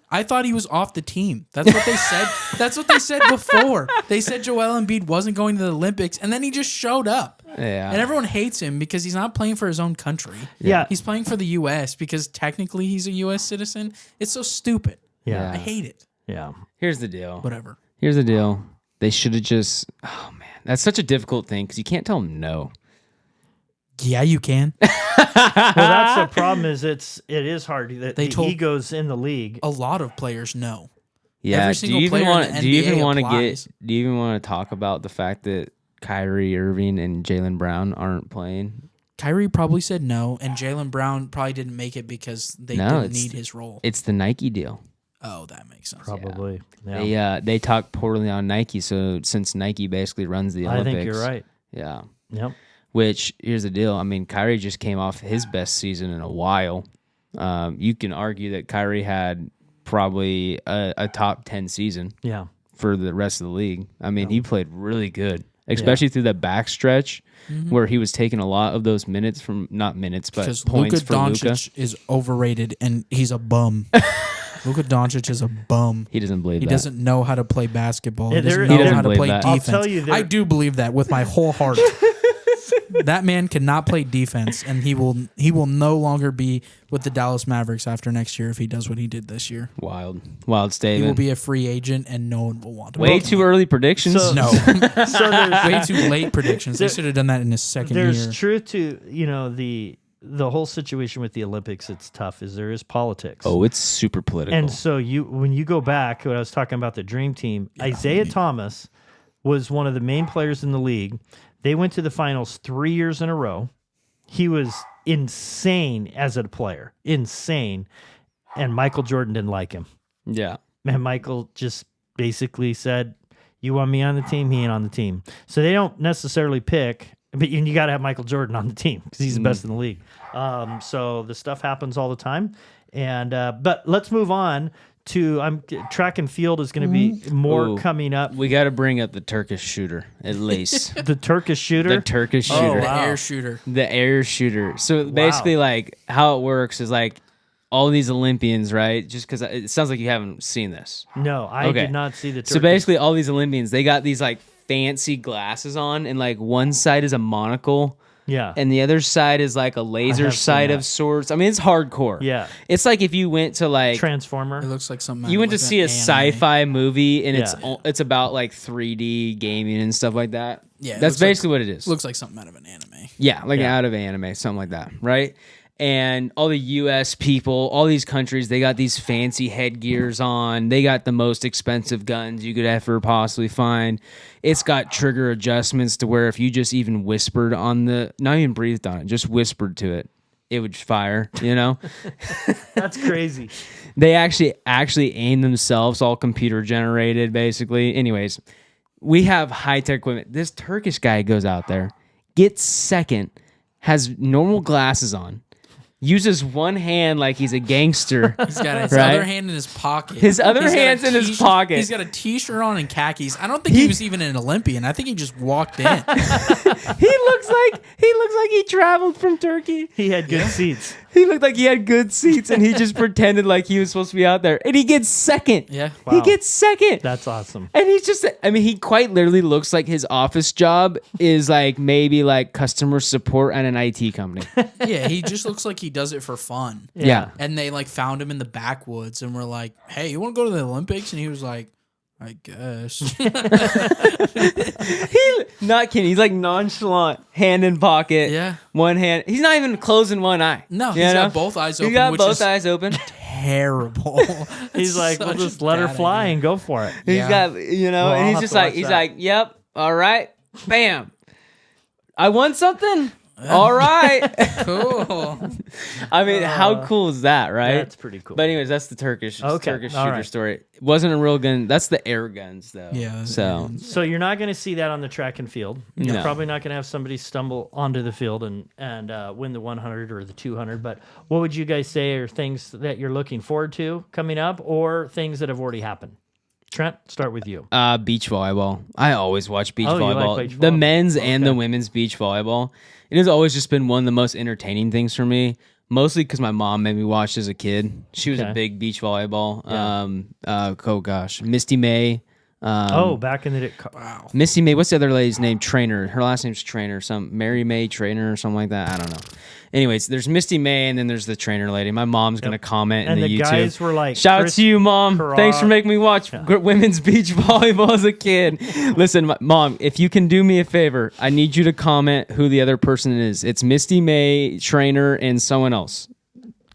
I thought he was off the team. That's what they said. That's what they said before. They said Joel Embiid wasn't going to the Olympics, and then he just showed up. Yeah. And everyone hates him because he's not playing for his own country. Yeah. He's playing for the U.S. because technically he's a U.S. citizen. It's so stupid. Yeah. I hate it. Yeah. Here's the deal. Whatever. Here's the deal. They should have just. Oh man, that's such a difficult thing because you can't tell them no. Yeah, you can. Well, that's the problem. Is it is hard that They the told- egos in the league. A lot of players know. Yeah. Every Do single you even player in want? the Do you even NBA want to applies. get? Do you even want to talk about the fact that Kyrie Irving and Jaylen Brown aren't playing? Kyrie probably said no, and Jaylen Brown probably didn't make it because they No, didn't it's- need his role. It's the Nike deal. Oh, that makes sense. Probably. Yeah. They talk poorly on Nike, so since Nike basically runs the I Olympics, think you're right. Yeah. Yep. Which here's the deal. I mean, Kyrie just came off his best season in a while. You can argue that Kyrie had probably a top 10 season Yeah. for the rest of the league. I mean, he played really good, especially through that back stretch where he was taking a lot of those minutes from not minutes, but Because points Luka for Luka. Doncic is overrated, and he's a bum. Luka Doncic is a bum. He doesn't believe He that. doesn't know how to play basketball. He Yeah, doesn't there- know he how doesn't to believe play that. I'll defense. tell you there- I do believe that with my whole heart. That man cannot play defense, and he will no longer be with the Dallas Mavericks after next year if he does what he did this year. Wild He will statement. be a free agent, and no one will want him. Way too early predictions. So- No, So there's way too late predictions. They There- should have done that in his second there's year. truth to the whole situation with the Olympics. It's tough. Is there is politics. Oh, it's super political. And so when you go back, when I was talking about the Dream Team, Isaiah Thomas was one of the main players in the league. They went to the finals 3 years in a row. He was insane as a player, insane. And Michael Jordan didn't like him. yeah. And Michael just basically said, "You want me on the team? He ain't on the team." So they don't necessarily pick, but you got to have Michael Jordan on the team because he's the best in the league. So the stuff happens all the time. And but let's move on to track and field is going to be more Ooh. coming up. We got to bring up the Turkish shooter at least. The Turkish shooter. The Turkish Oh, shooter. The wow. air shooter. The air shooter. So basically, like, how it works is like all these Olympians, right? Just because it sounds like you haven't seen this. No, I Okay. did not see the Turkish. So basically, all these Olympians, they got these like fancy glasses on, and like one side is a monocle, yeah. and the other side is like a laser have seen sight that. of sorts. I mean, it's hardcore. Yeah. It's like if you went to like Transformer. It looks like something. you out went of to like see a an anime. sci-fi movie, and Yeah. it's about like 3D gaming and stuff like that. Yeah, it that's looks like- basically what it is. Looks like something out of an anime. Yeah, like Yeah. out of anime, something like that, right? And all the US people, all these countries, they got these fancy headgears on. They got the most expensive guns you could ever possibly find. It's got trigger adjustments to where if you just even whispered on not even breathed on it, just whispered to it, it would fire, you know? That's crazy. They actually aim themselves, all computer generated, basically. Anyways, we have high-tech equipment. This Turkish guy goes out there, gets second, has normal glasses on, uses one hand like he's a gangster. He's got his Right? other hand in his pocket. His other He's got a hand's in his pocket. He's got a t-shirt on and khakis. I don't think he was even an Olympian. I think he just walked in. He looks like he traveled from Turkey. He had good seats. He looked like he had good seats, and he just pretended like he was supposed to be out there. And he gets second. Yeah. He Wow. gets second. That's awesome. And he's just, I mean, he quite literally looks like his office job is like maybe like customer support at an IT company. Yeah, he just looks like he does it for fun. Yeah. And they like found him in the backwoods and were like, "Hey, you want to go to the Olympics?" And he was like, "I guess." Not kidding. He's like nonchalant, hand in pocket. Yeah. One hand. He's not even closing one eye. No, You he's know? got both eyes open. He got which both is eyes open. terrible. He's like, we'll Such just a let her bad fly idea. and go for it. He's Yeah. got, you know, Well, and I'll he's have just to like, watch he's that. like, yep, all right, bam. I won something. All right. Cool. I mean, how cool is that, right? That's pretty cool. But anyways, that's the Turkish Okay, Turkish all shooter right. story. It wasn't a real gun. That's the air guns, though. Yeah. So So you're not going to see that on the track and field. You're No. probably not going to have somebody stumble onto the field and win the 100 or the 200. But what would you guys say are things that you're looking forward to coming up, or things that have already happened? Trent, start with you. beach volleyball. I always watch beach Oh, you like volleyball. beach The volleyball. men's and Okay. the women's beach volleyball. It has always just been one of the most entertaining things for me. Mostly because my mom made me watch as a kid. She was Okay. a big beach volleyball. Yeah. Oh gosh, Misty May. Back in the day. Wow. Misty May. What's the other lady's name? Trainer. Her last name's Trainer. Some Mary May Trainer or something like that. I don't know. Anyways, there's Misty May and then there's the trainer lady. My mom's gonna comment And in the the YouTube. guys were like, Shout out Chris to you, Mom. Carrara. Thanks for making me watch women's beach volleyball as a kid. Listen, Mom, if you can do me a favor, I need you to comment who the other person is. It's Misty May, Trainer, and someone else.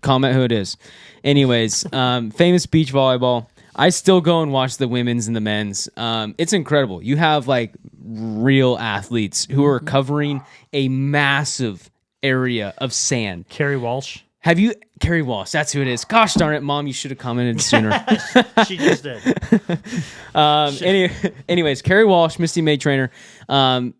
Comment who it is. Anyways, famous beach volleyball. I still go and watch the women's and the men's. It's incredible. You have like real athletes who are covering a massive area of sand. Carrie Walsh. Have you Carrie Walsh? That's who it is. Gosh darn it, Mom! You should have commented sooner. She just did. Anyways, Carrie Walsh, Misty May Trainer, some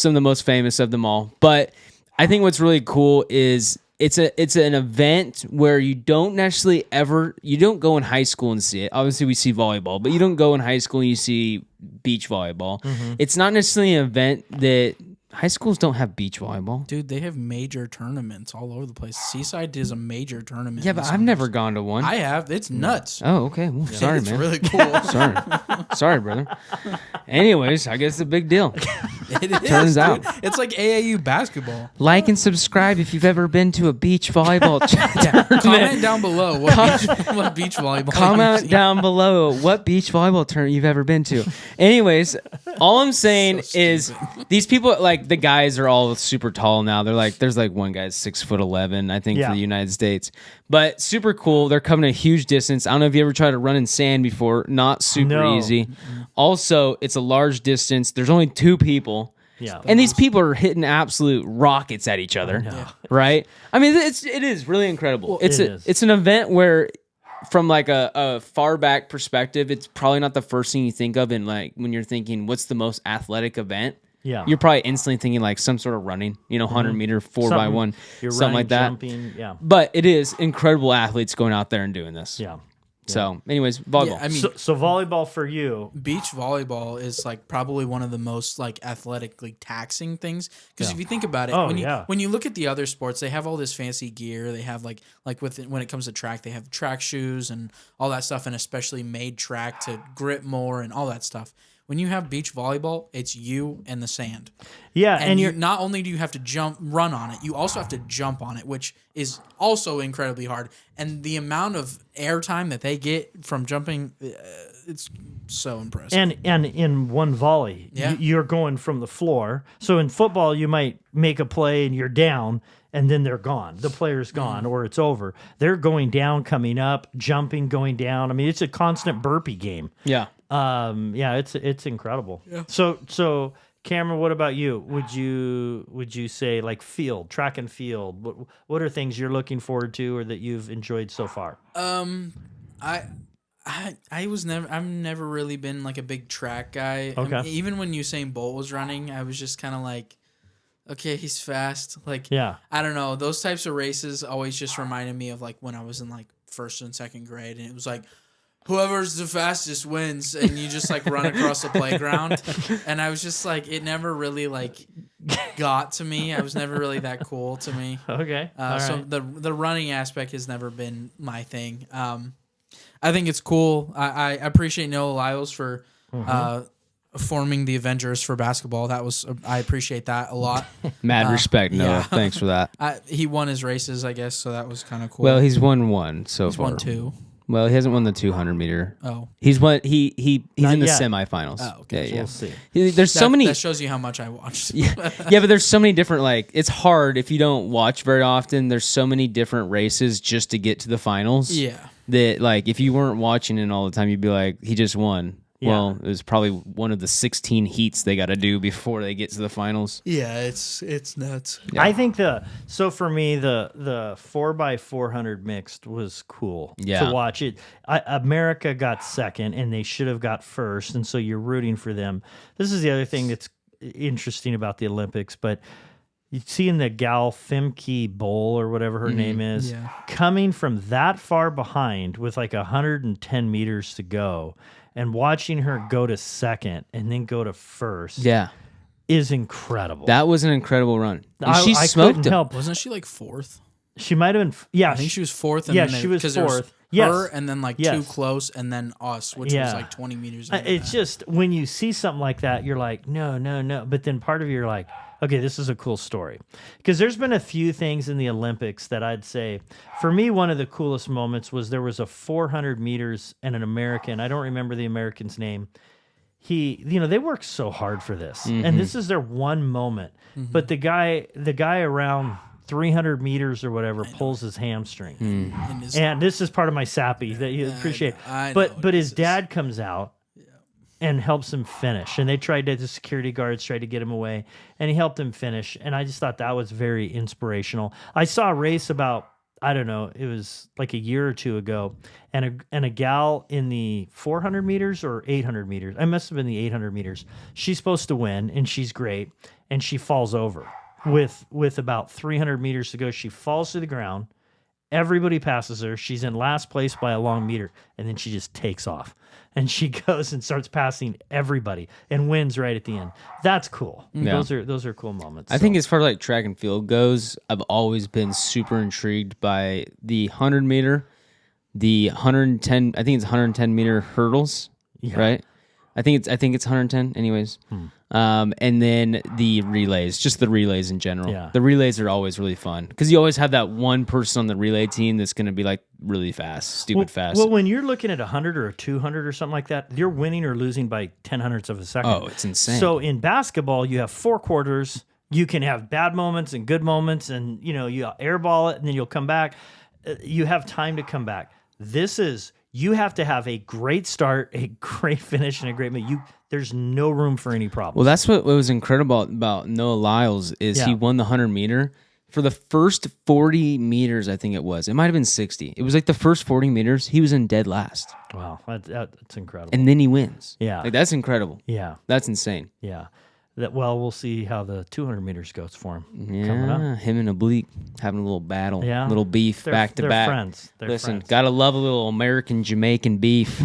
of the most famous of them all. But I think what's really cool is it's an event where you don't go in high school and see it. Obviously, we see volleyball, but you don't go in high school and you see beach volleyball. It's not necessarily an event that high schools don't have beach volleyball. Dude, they have major tournaments all over the place. Seaside is a major tournament. Yeah, in but the I've never summers. gone to one. I have. It's nuts. Oh, okay. Well, sorry, it's man. really cool. Sorry, brother. Anyways, I guess it's a big deal. It is, Turns dude. out. It's like AAU basketball. Like and subscribe if you've ever been to a beach volleyball Comment down below what beach volleyball. you've Comment seen. down below what beach volleyball tournament you've ever been to. Anyways, all I'm saying So is these people, like the guys are all super tall now. They're like, there's like one guy's 6'11", I think, Yeah. for the United States. But super cool. They're covering a huge distance. I don't know if you ever tried to run in sand before. Not super No. easy. Also, it's a large distance. There's only 2 people. Yeah. And these people are hitting absolute rockets at each other, right? I mean, it is really incredible. it is. It's an event where, from like a far back perspective, it's probably not the first thing you think of. And like when you're thinking, what's the most athletic event? Yeah. You're probably instantly thinking like some sort of running, 100 meter 4x1, You're something running, like that. Jumping. Yeah. But it is incredible athletes going out there and doing this. Yeah. So, anyways, volleyball. Yeah, I mean, So volleyball for you. beach volleyball is like probably one of the most like athletically taxing things because if you think about it, Oh, when yeah. you look at the other sports, they have all this fancy gear. They have like when it comes to track, they have track shoes and all that stuff, and especially made track to grip more and all that stuff. When you have beach volleyball, it's you and the sand. Yeah, And you're not only do you have to run on it, you also have to jump on it, which is also incredibly hard. And the amount of airtime that they get from jumping, it's so impressive. and in one volley, Yeah. you're going from the floor. So in football, you might make a play and you're down, and then they're gone. The player's gone, or it's over. They're going down, coming up, jumping, going down. I mean, it's a constant burpee game. yeah. It's incredible. Yeah. So Cameron, what about you? Would you say like track and field? What are things you're looking forward to or that you've enjoyed so far? I've never really been like a big track guy. Okay. Even when Usain Bolt was running, I was just kind of like, okay, he's fast. Like, Yeah. I don't know. Those types of races always just reminded me of like when I was in like first and second grade, and it was like whoever's the fastest wins, and you just like run across the playground. And I was just like, it never really like got to me. I was never really that cool to me. Okay. So the running aspect has never been my thing. I think it's cool. I appreciate Noah Lyles for forming the Avengers for basketball. I appreciate that a lot. Mad respect, Noah. yeah. Thanks for that. He won his races, I guess, so that was kind of cool. Well, he's won one so He's far. won two. Well, he hasn't won the 200 meter. Oh. He's won. He's Not in the yet. semifinals. Oh, okay. Yeah, We'll see. There's so many. That shows you how much I watched. Yeah, but there's so many different. Like, it's hard if you don't watch very often. There's so many different races just to get to the finals. Yeah. That like if you weren't watching it all the time, you'd be like, he just won. Yeah. Well, it was probably one of the 16 heats they got to do before they get to the finals. Yeah, it's nuts. Yeah. I think so for me the 4x400 mixed was cool Yeah. to watch it. America got second and they should have got first, and so you're rooting for them. This is the other thing that's interesting about the Olympics, but you see in the gal Femke Bowl or whatever her name is, Yeah. coming from that far behind with like 110 meters to go and watching her go to second and then go to first Yeah, is incredible. that was an incredible run. And she I smoked couldn't him. help. Wasn't she like fourth? She might have been. Yeah, I think she was fourth. And yeah, then she was 'cause there fourth. Yes. Her and then like Yes. too close, and then us, which Yeah. was like 20 meters. It's just when you see something like that, you're like, no, no, no. But then part of you are like, okay, this is a cool story. Because there's been a few things in the Olympics that I'd say, for me, one of the coolest moments was there was a 400 meters and an American. I don't remember the American's name. They worked so hard for this, and this is their one moment. But the guy around 300 meters or whatever pulls his hamstring. And this is part of my sappy that you appreciate. I know But what his this is. dad comes out and helps him finish. And the security guards tried to get him away, and he helped him finish. And I just thought that was very inspirational. I saw a race about, I don't know, it was like a year or two ago, and a gal in the 400 meters or 800 meters, I must have been the 800 meters. She's supposed to win, and she's great, and she falls over. With about 300 meters to go, she falls to the ground. Everybody passes her. She's in last place by a long meter, and then she just takes off. And she goes and starts passing everybody and wins right at the end. That's cool. Yeah. Those are cool moments. I think as far as like track and field goes, I've always been super intrigued by the 100 meter, the 110. I think it's 110 meter hurdles, right? I think it's 110. Anyways, and then the relays, just the relays in general. Yeah. The relays are always really fun because you always have that one person on the relay team that's going to be like really fast, stupid fast. Well, when you're looking at 100 or a 200 or something like that, you're winning or losing by 10 hundredths of a second. Oh, it's insane. So in basketball, you have 4 quarters. You can have bad moments and good moments, and you airball it, and then you'll come back. You have time to come back. You have to have a great start, a great finish, and a great there's no room for any problems. Well, that's what was incredible about Noah Lyles is he won the 100 meter. For the first 40 meters, I think it was. It might have been 60. It was like the first 40 meters, he was in dead last. Wow, that's incredible. And then he wins. Yeah. Like, that's incredible. Yeah, That's insane. yeah. We'll see how the 200 meters goes for him coming Yeah, up. him and Oblique having a little battle, Yeah. little beef back to they're back. friends. They're Listen, friends. gotta love a little American Jamaican beef.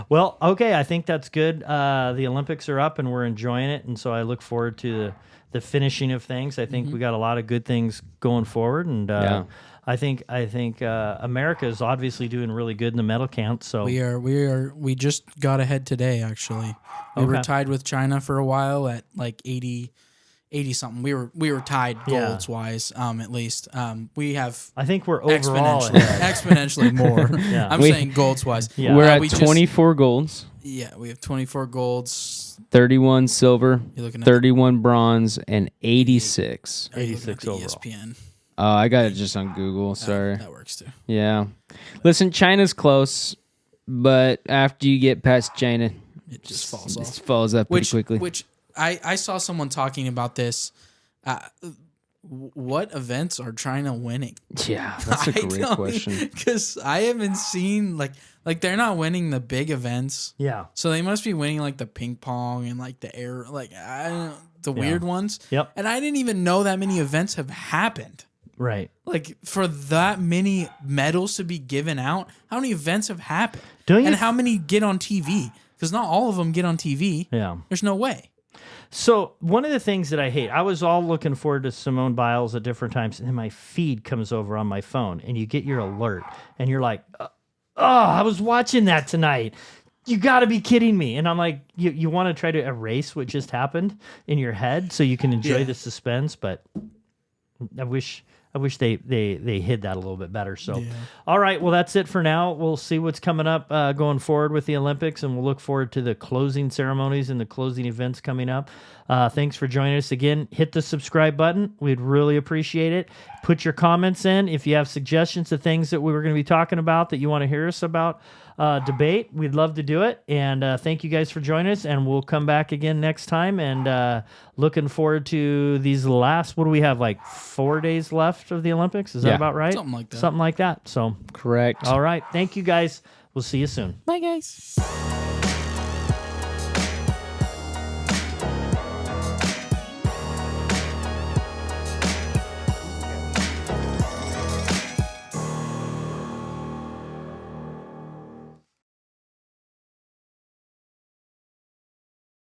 Well, okay, I think that's good. The Olympics are up and we're enjoying it, and so I look forward to the finishing of things. I think we got a lot of good things going forward, and Yeah. I think America is obviously doing really good in the medal count. So We just got ahead today. Actually, we were Okay. tied with China for a while at like 80 something. We were tied Yeah. golds wise, at least. We have I think we're overall exponentially, ahead. exponentially more. Yeah. I'm We- saying golds wise. Yeah. We're at we 24 golds, we have 24 golds. 31 silver, You're looking at 31 bronze, and 86. Are you looking at 86 the overall. ESPN. I got it just on Google. Sorry. That works too. Yeah. Listen, China's close, but after you get past China, It just falls it off. falls up pretty quickly. Which I saw someone talking about this. What events are China winning? Yeah, that's a great question. Because I haven't seen like they're not winning the big events. Yeah. So they must be winning like the ping pong and like the air. Like the weird ones. Yep. And I didn't even know that many events have happened. Right. Like for that many medals to be given out, how many events have happened? Don't you How many get on TV? Because not all of them get on TV. Yeah. There's no way. So one of the things that I hate, I was all looking forward to Simone Biles at different times, and then my feed comes over on my phone, and you get your alert, and you're like, oh, I was watching that tonight. You got to be kidding me. And I'm like, you want to try to erase what just happened in your head so you can enjoy the suspense, but I wish they hid that a little bit better. So, all right, well, that's it for now. We'll see what's coming up going forward with the Olympics, and we'll look forward to the closing ceremonies and the closing events coming up. Thanks for joining us again. Hit the subscribe button. We'd really appreciate it. Put your comments in. If you have suggestions of things that we were going to be talking about that you want to hear us about debate, we'd love to do it. And thank you guys for joining us, and we'll come back again next time. And looking forward to these last, what do we have, like 4 days left of the Olympics? Is that about right? Something like that. Something like that. So, Correct. all right. Thank you guys. We'll see you soon. Bye, guys.